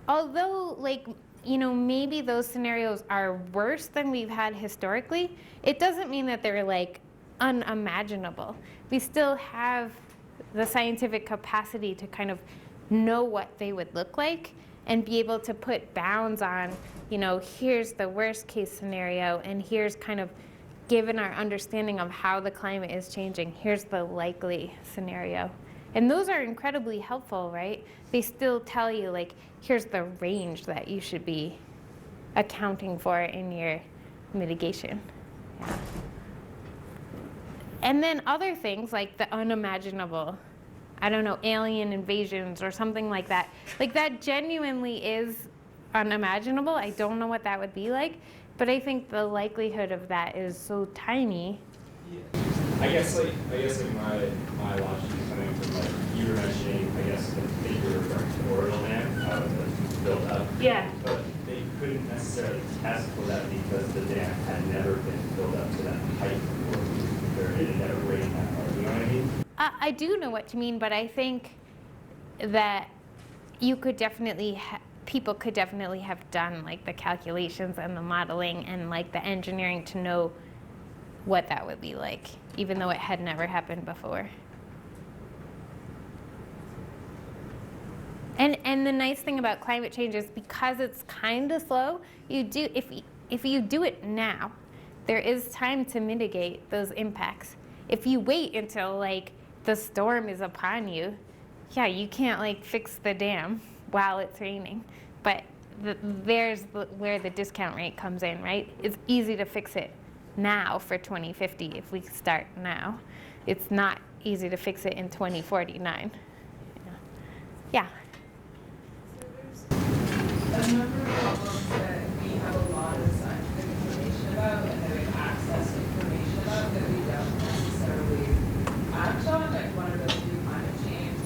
although like, you know, maybe those scenarios are worse than we've had historically, it doesn't mean that they're like unimaginable. We still have the scientific capacity to kind of know what they would look like and be able to put bounds on, you know, here's the worst case scenario and here's kind of, given our understanding of how the climate is changing, here's the likely scenario. And those are incredibly helpful, right? They still tell you, like, here's the range that you should be accounting for in your mitigation. Yeah. And then other things like the unimaginable, I don't know, alien invasions or something like that. Like that genuinely is unimaginable. I don't know what that would be like, but I think the likelihood of that is so tiny. Yeah. I guess my logic is coming from like you were mentioning, I guess that you were referring to Oriole Dam, how it was built up. Yeah. But they couldn't necessarily test for that because the dam had never been built up to that height before, or it had never rained that hard. You know what I mean? I do know what you mean, but I think that you could definitely, people could definitely have done like the calculations and the modeling and like the engineering to know what that would be like, even though it had never happened before. And the nice thing about climate change is because it's kind of slow, if you do it now, there is time to mitigate those impacts. If you wait until like the storm is upon you, yeah, you can't like fix the dam while it's raining. But there's where the discount rate comes in, right? It's easy to fix it now for 2050 if we start now. It's not easy to fix it in 2049. Yeah. So there's a number of problems that we have a lot of scientific information about and that we have access to information about that we don't necessarily act on, like one of those would be climate change,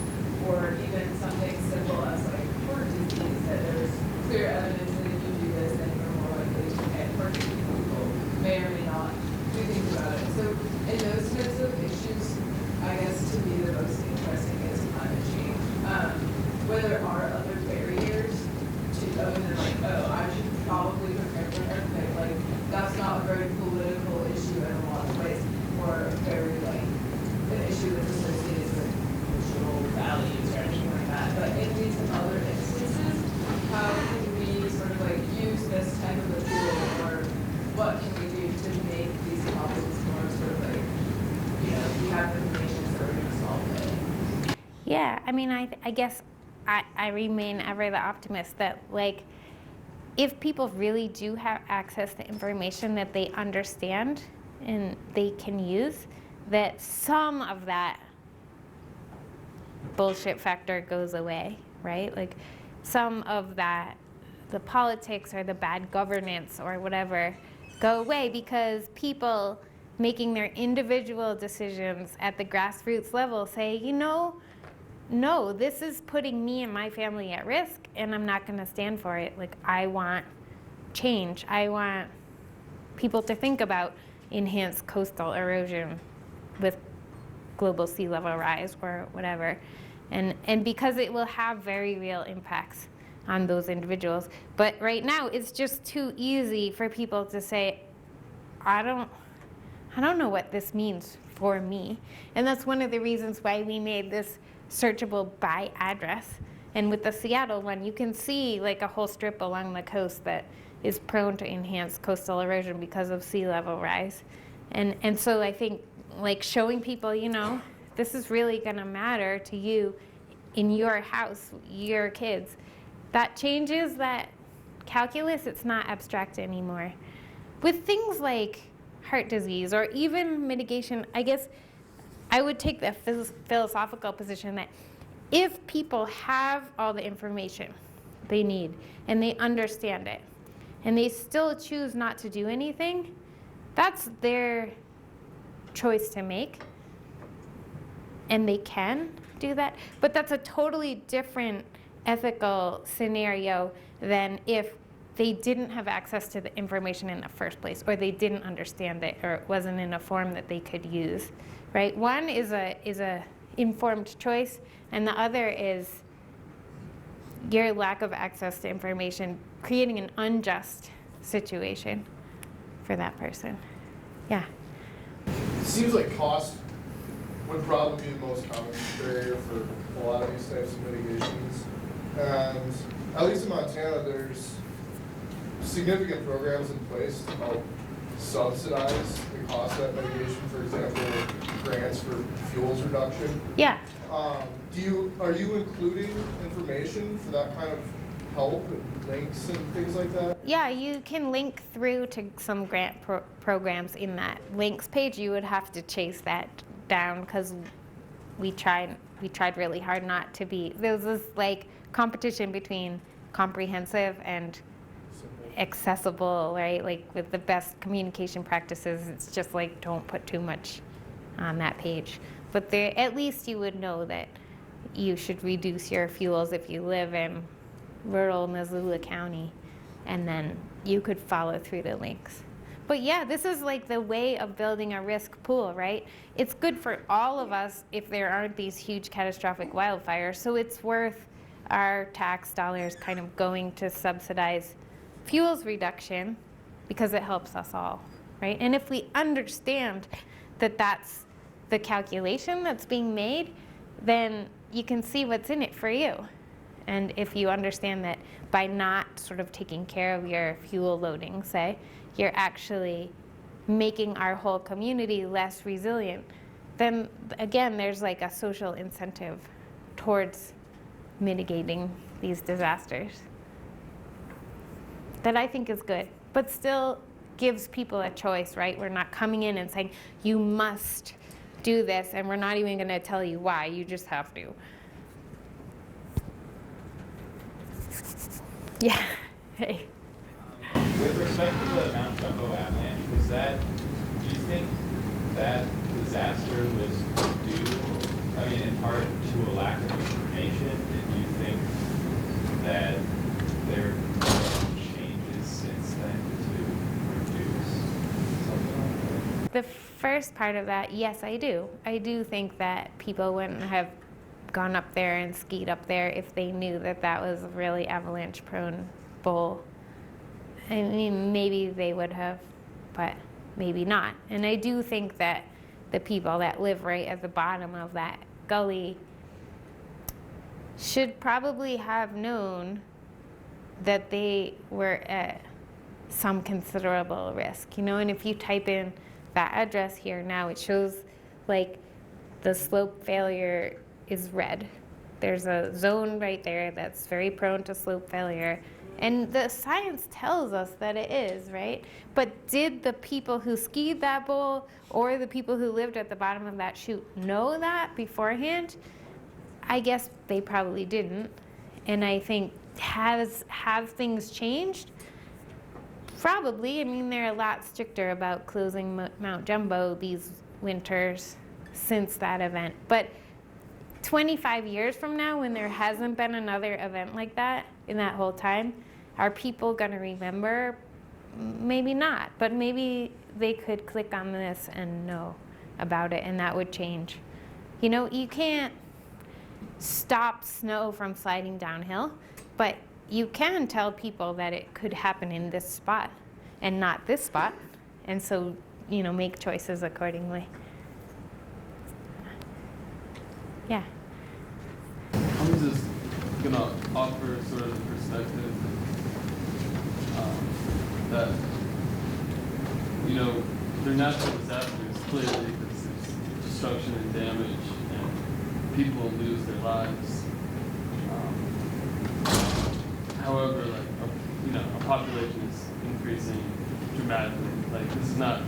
or even something simple as like heart disease, that there's clear evidence that if you do this, then you're more likely to get heart disease. People may or may not do things about it. So in those types of issues, I guess to me the most interesting is climate change. Whether there are other barriers to other than like, oh, I'm Yeah, I mean, I guess I remain ever the optimist that, like, if people really do have access to information that they understand and they can use, that some of that bullshit factor goes away, right? Like, some of that, the politics or the bad governance or whatever, go away because people making their individual decisions at the grassroots level say, you know, no, this is putting me and my family at risk, and I'm not going to stand for it. Like, I want change. I want people to think about enhanced coastal erosion with global sea level rise or whatever. And because it will have very real impacts on those individuals. But right now, it's just too easy for people to say, I don't know what this means for me. And that's one of the reasons why we made this searchable by address. And with the Seattle one, you can see like a whole strip along the coast that is prone to enhanced coastal erosion because of sea level rise. And so I think like showing people, you know, this is really gonna matter to you in your house, your kids. That changes that calculus. It's not abstract anymore. With things like heart disease or even mitigation, I guess I would take the philosophical position that if people have all the information they need and they understand it and they still choose not to do anything, that's their choice to make, and they can do that. But that's a totally different ethical scenario than if they didn't have access to the information in the first place, or they didn't understand it, or it wasn't in a form that they could use, right? One is a informed choice, and the other is your lack of access to information creating an unjust situation for that person. Yeah. It seems like cost would probably be the most common barrier for a lot of these types of mitigations. And at least in Montana, there's significant programs in place to help subsidize the cost of that mitigation. For example, grants for fuels reduction. Yeah. Are you including information for that kind of help and links and things like that? Yeah, you can link through to some grant programs in that links page. You would have to chase that down because we tried really hard not to be. There was this like competition between comprehensive and accessible, right? Like with the best communication practices, it's just like don't put too much on that page. But there, at least you would know that you should reduce your fuels if you live in rural Missoula County, and then you could follow through the links. But yeah, this is like the way of building a risk pool, right? It's good for all of us if there aren't these huge catastrophic wildfires, so it's worth our tax dollars kind of going to subsidize fuels reduction because it helps us all, right? And if we understand that that's the calculation that's being made, then you can see what's in it for you. And if you understand that by not sort of taking care of your fuel loading, say, you're actually making our whole community less resilient, then again, there's like a social incentive towards mitigating these disasters that I think is good, but still gives people a choice, right? We're not coming in and saying, you must do this, and we're not even gonna tell you why, you just have to. Yeah, hey. With respect to the Mount Jumbo avalanche, do you think that disaster was due, I mean, in part to a lack of information? And do you think that there have been changes since then to reduce something like that? The first part of that, yes, I do. I do think that people wouldn't have gone up there and skied up there if they knew that that was a really avalanche-prone bowl. I mean, maybe they would have, but maybe not. And I do think that the people that live right at the bottom of that gully should probably have known that they were at some considerable risk, you know? And if you type in that address here now, it shows like the slope failure is red, there's a zone right there that's very prone to slope failure. And the science tells us that it is, right? But did the people who skied that bowl or the people who lived at the bottom of that chute know that beforehand? I guess they probably didn't. And I think, have things changed? Probably. I mean, they're a lot stricter about closing Mount Jumbo these winters since that event. But 25 years from now, when there hasn't been another event like that in that whole time, are people going to remember? Maybe not, but maybe they could click on this and know about it, and that would change. You know, you can't stop snow from sliding downhill, but you can tell people that it could happen in this spot and not this spot, and so, you know, make choices accordingly. Yeah. I'm just gonna offer sort of the perspective that, you know, they're natural disasters, clearly, because there's destruction and damage, and people lose their lives. However, like, you know, our population is increasing dramatically. Like, this is not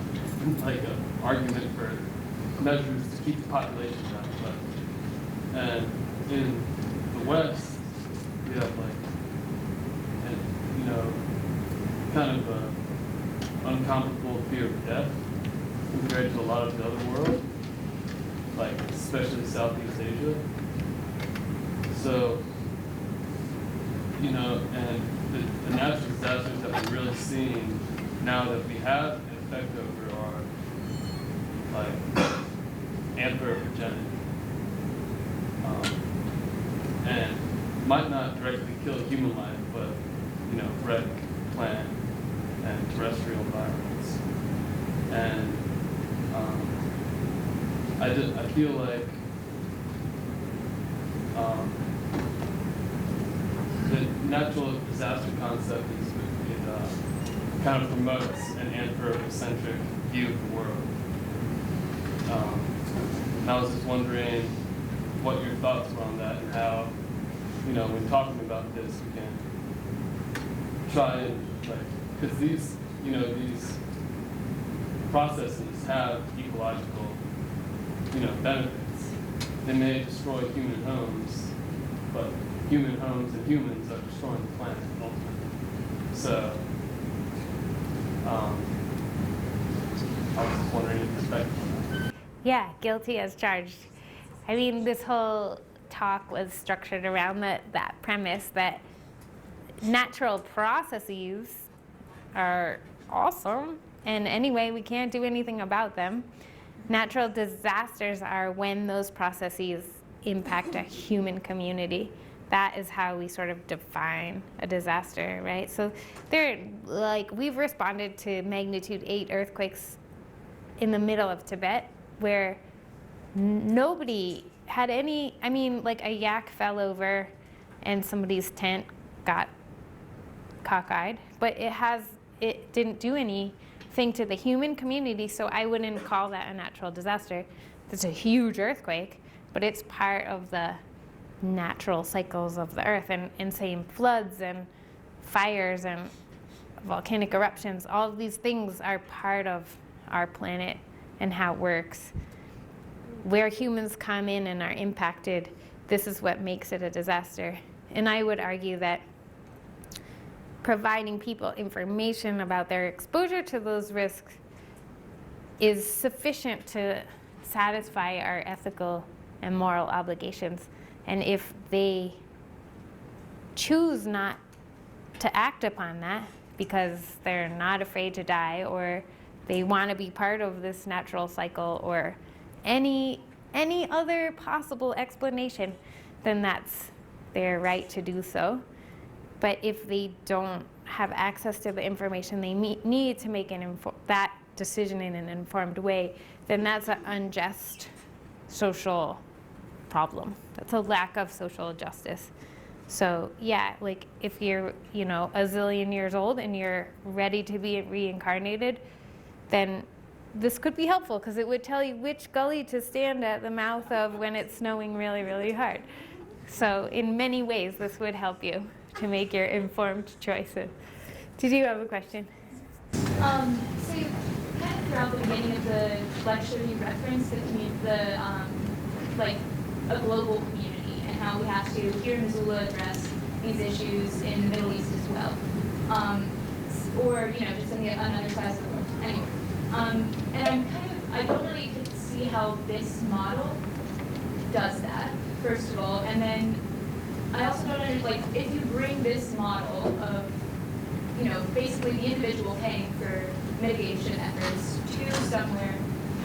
like an argument for measures to keep the population down, but, and in the West, we have like, and, you know, kind of a uncomfortable fear of death compared to a lot of the other world, like especially Southeast Asia. So, you know, and the natural disasters that we're really seeing now that we have an effect over are like anthropogenic. And might not directly kill human life, but, you know, wreck plant and terrestrial environments. And I feel like the natural disaster concept is it kind of promotes an anthropocentric view of the world. And I was just wondering what your thoughts were on that, and how, you know, when talking about this, we can try and, like, because these, you know, these processes have ecological, you know, benefits. They may destroy human homes, but human homes and humans are destroying the planet ultimately. So, I was just wondering your perspective on that. Yeah, guilty as charged. I mean, this whole talk was structured around that premise that natural processes are awesome, and anyway, we can't do anything about them. Natural disasters are when those processes impact a human community. That is how we sort of define a disaster, right? So we've responded to magnitude 8 earthquakes in the middle of Tibet where nobody had any, I mean, like a yak fell over and somebody's tent got cockeyed, but it didn't do anything to the human community, so I wouldn't call that a natural disaster. It's a huge earthquake, but it's part of the natural cycles of the earth, and same floods and fires and volcanic eruptions. All of these things are part of our planet and how it works. Where humans come in and are impacted, this is what makes it a disaster. And I would argue that providing people information about their exposure to those risks is sufficient to satisfy our ethical and moral obligations. And if they choose not to act upon that because they're not afraid to die, or they want to be part of this natural cycle, or any other possible explanation, then that's their right to do so. But if they don't have access to the information they need to make that decision in an informed way, then that's an unjust social problem. That's a lack of social justice. So yeah, like if you're, you know, a zillion years old and you're ready to be reincarnated, then this could be helpful because it would tell you which gully to stand at the mouth of when it's snowing really, really hard. So in many ways, this would help you to make your informed choices. Did you have a question? So you kind of throughout the beginning of the lecture, you referenced like a global community and how we have to, here in Missoula, address these issues in the Middle East as well. Or, just on other sides of the world. Anyway, and I don't really see how this model does that, first of all. And then I also don't understand, if you bring this model of, basically the individual paying for mitigation efforts to somewhere,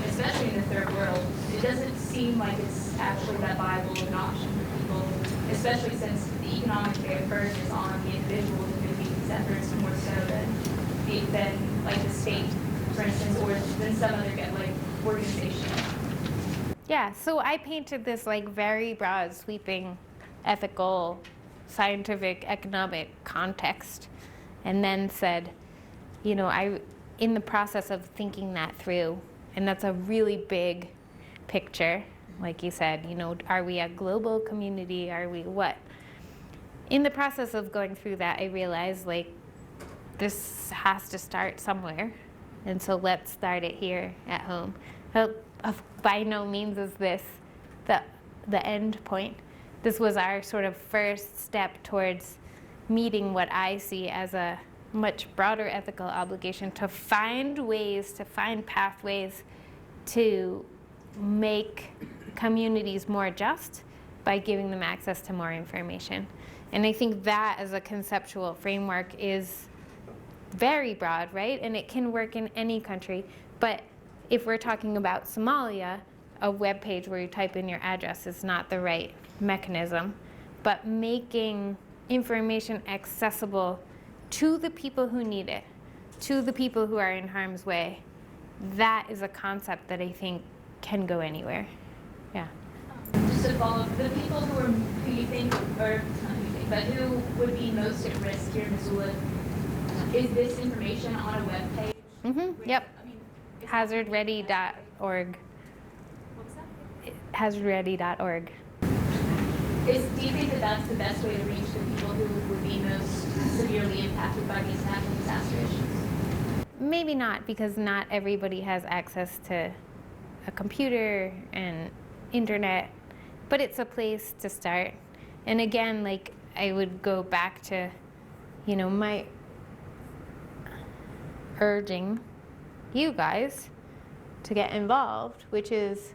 especially in the third world, it doesn't seem like it's actually that viable of an option for people, especially since the economic burden is on the individual to mitigate these efforts more so than like the state, for instance, or than some other organization. Yeah, so I painted this very broad, sweeping, ethical, scientific, economic context, and then said, in the process of thinking that through, and that's a really big picture, like you said, are we a global community? Are we what? In the process of going through that, I realized this has to start somewhere, and so let's start it here at home. By no means is this the end point. This was our sort of first step towards meeting what I see as a much broader ethical obligation to find pathways to make communities more just by giving them access to more information. And I think that as a conceptual framework is very broad, right? And it can work in any country. But if we're talking about Somalia, a web page where you type in your address is not the right mechanism. But making information accessible to the people who need it, to the people who are in harm's way, that is a concept that I think can go anywhere. Yeah. Just to follow up, the people who you think, or not who you think, but who would be most at risk here in Missoula, is this information on a web page? Mm-hmm. Yep. Hazardready.org. What's that? Hazardready.org. Do you think that that's the best way to reach the people who would be most severely impacted by these natural disaster issues? Maybe not, because not everybody has access to a computer and internet, but it's a place to start. And again, I would go back to, my urging you guys to get involved, which is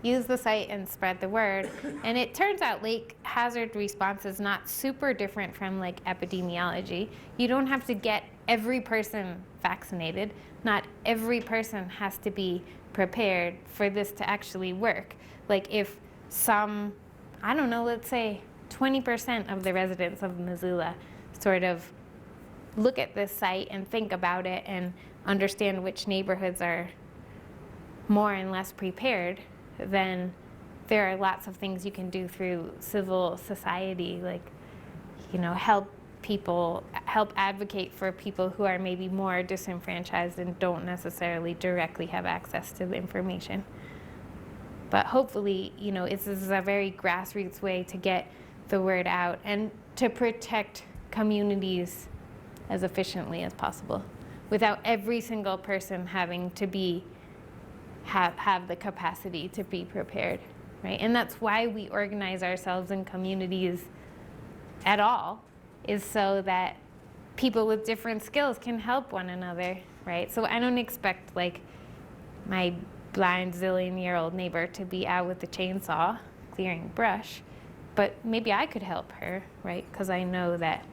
use the site and spread the word. And it turns out lake hazard response is not super different from epidemiology. You don't have to get every person vaccinated. Not every person has to be prepared for this to actually work. If some, let's say 20% of the residents of Missoula sort of look at this site and think about it and understand which neighborhoods are more and less prepared, then there are lots of things you can do through civil society, help advocate for people who are maybe more disenfranchised and don't necessarily directly have access to the information. But hopefully, this is a very grassroots way to get the word out and to protect communities as efficiently as possible without every single person having to have the capacity to be prepared, right? And that's why we organize ourselves in communities at all, is so that people with different skills can help one another, right? So I don't expect my blind zillion-year-old neighbor to be out with the chainsaw clearing brush, but maybe I could help her, right? Because I know that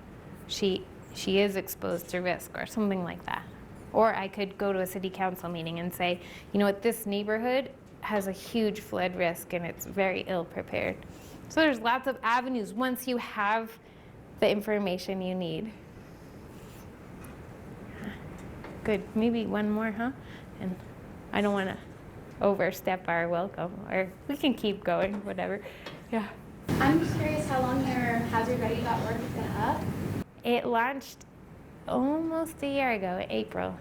she is exposed to risk or something like that. Or I could go to a city council meeting and say, this neighborhood has a huge flood risk and it's very ill prepared. So there's lots of avenues once you have the information you need. Good, maybe one more, huh? And I don't want to overstep our welcome, or we can keep going, whatever. Yeah. I'm just curious how long your hazardready.org has been up. It launched almost a year ago, April.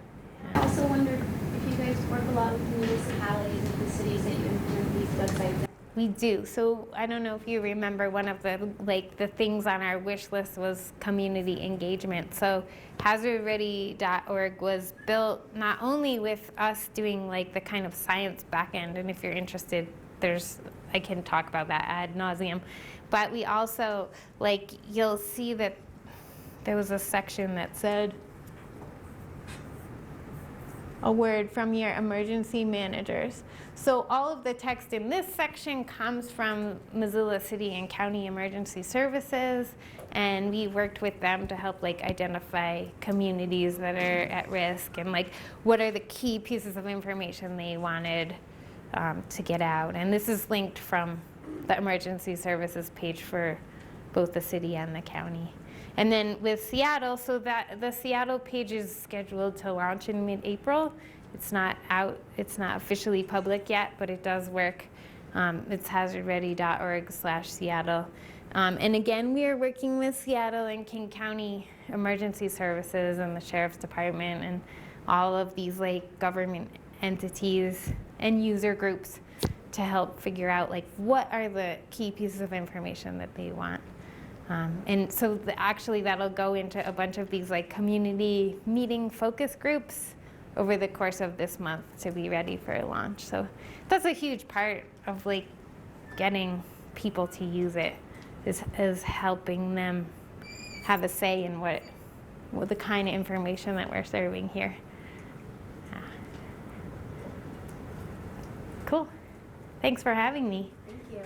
I also wondered if you guys work a lot with municipalities and the cities that you implement these websites in. We do. So I don't know if you remember, one of the things on our wish list was community engagement. So hazardready.org was built not only with us doing like the kind of science back end, and if you're interested, I can talk about that ad nauseum, but we also, like, you'll see that there was a section that said a word from your emergency managers. So all of the text in this section comes from Missoula City and County Emergency Services, and we worked with them to help like identify communities that are at risk and like what are the key pieces of information they wanted to get out. And this is linked from the emergency services page for both the city and the county. And then with Seattle, so that the Seattle page is scheduled to launch in mid-April. It's not out, it's not officially public yet, but it does work. It's hazardready.org/Seattle. And again, we are working with Seattle and King County Emergency Services and the Sheriff's Department and all of these like government entities and user groups to help figure out like what are the key pieces of information that they want. And so actually that'll go into a bunch of these like community meeting focus groups over the course of this month to be ready for a launch. So that's a huge part of like getting people to use it, is helping them have a say in what the kind of information that we're serving here. Cool. Thanks for having me. Thank you.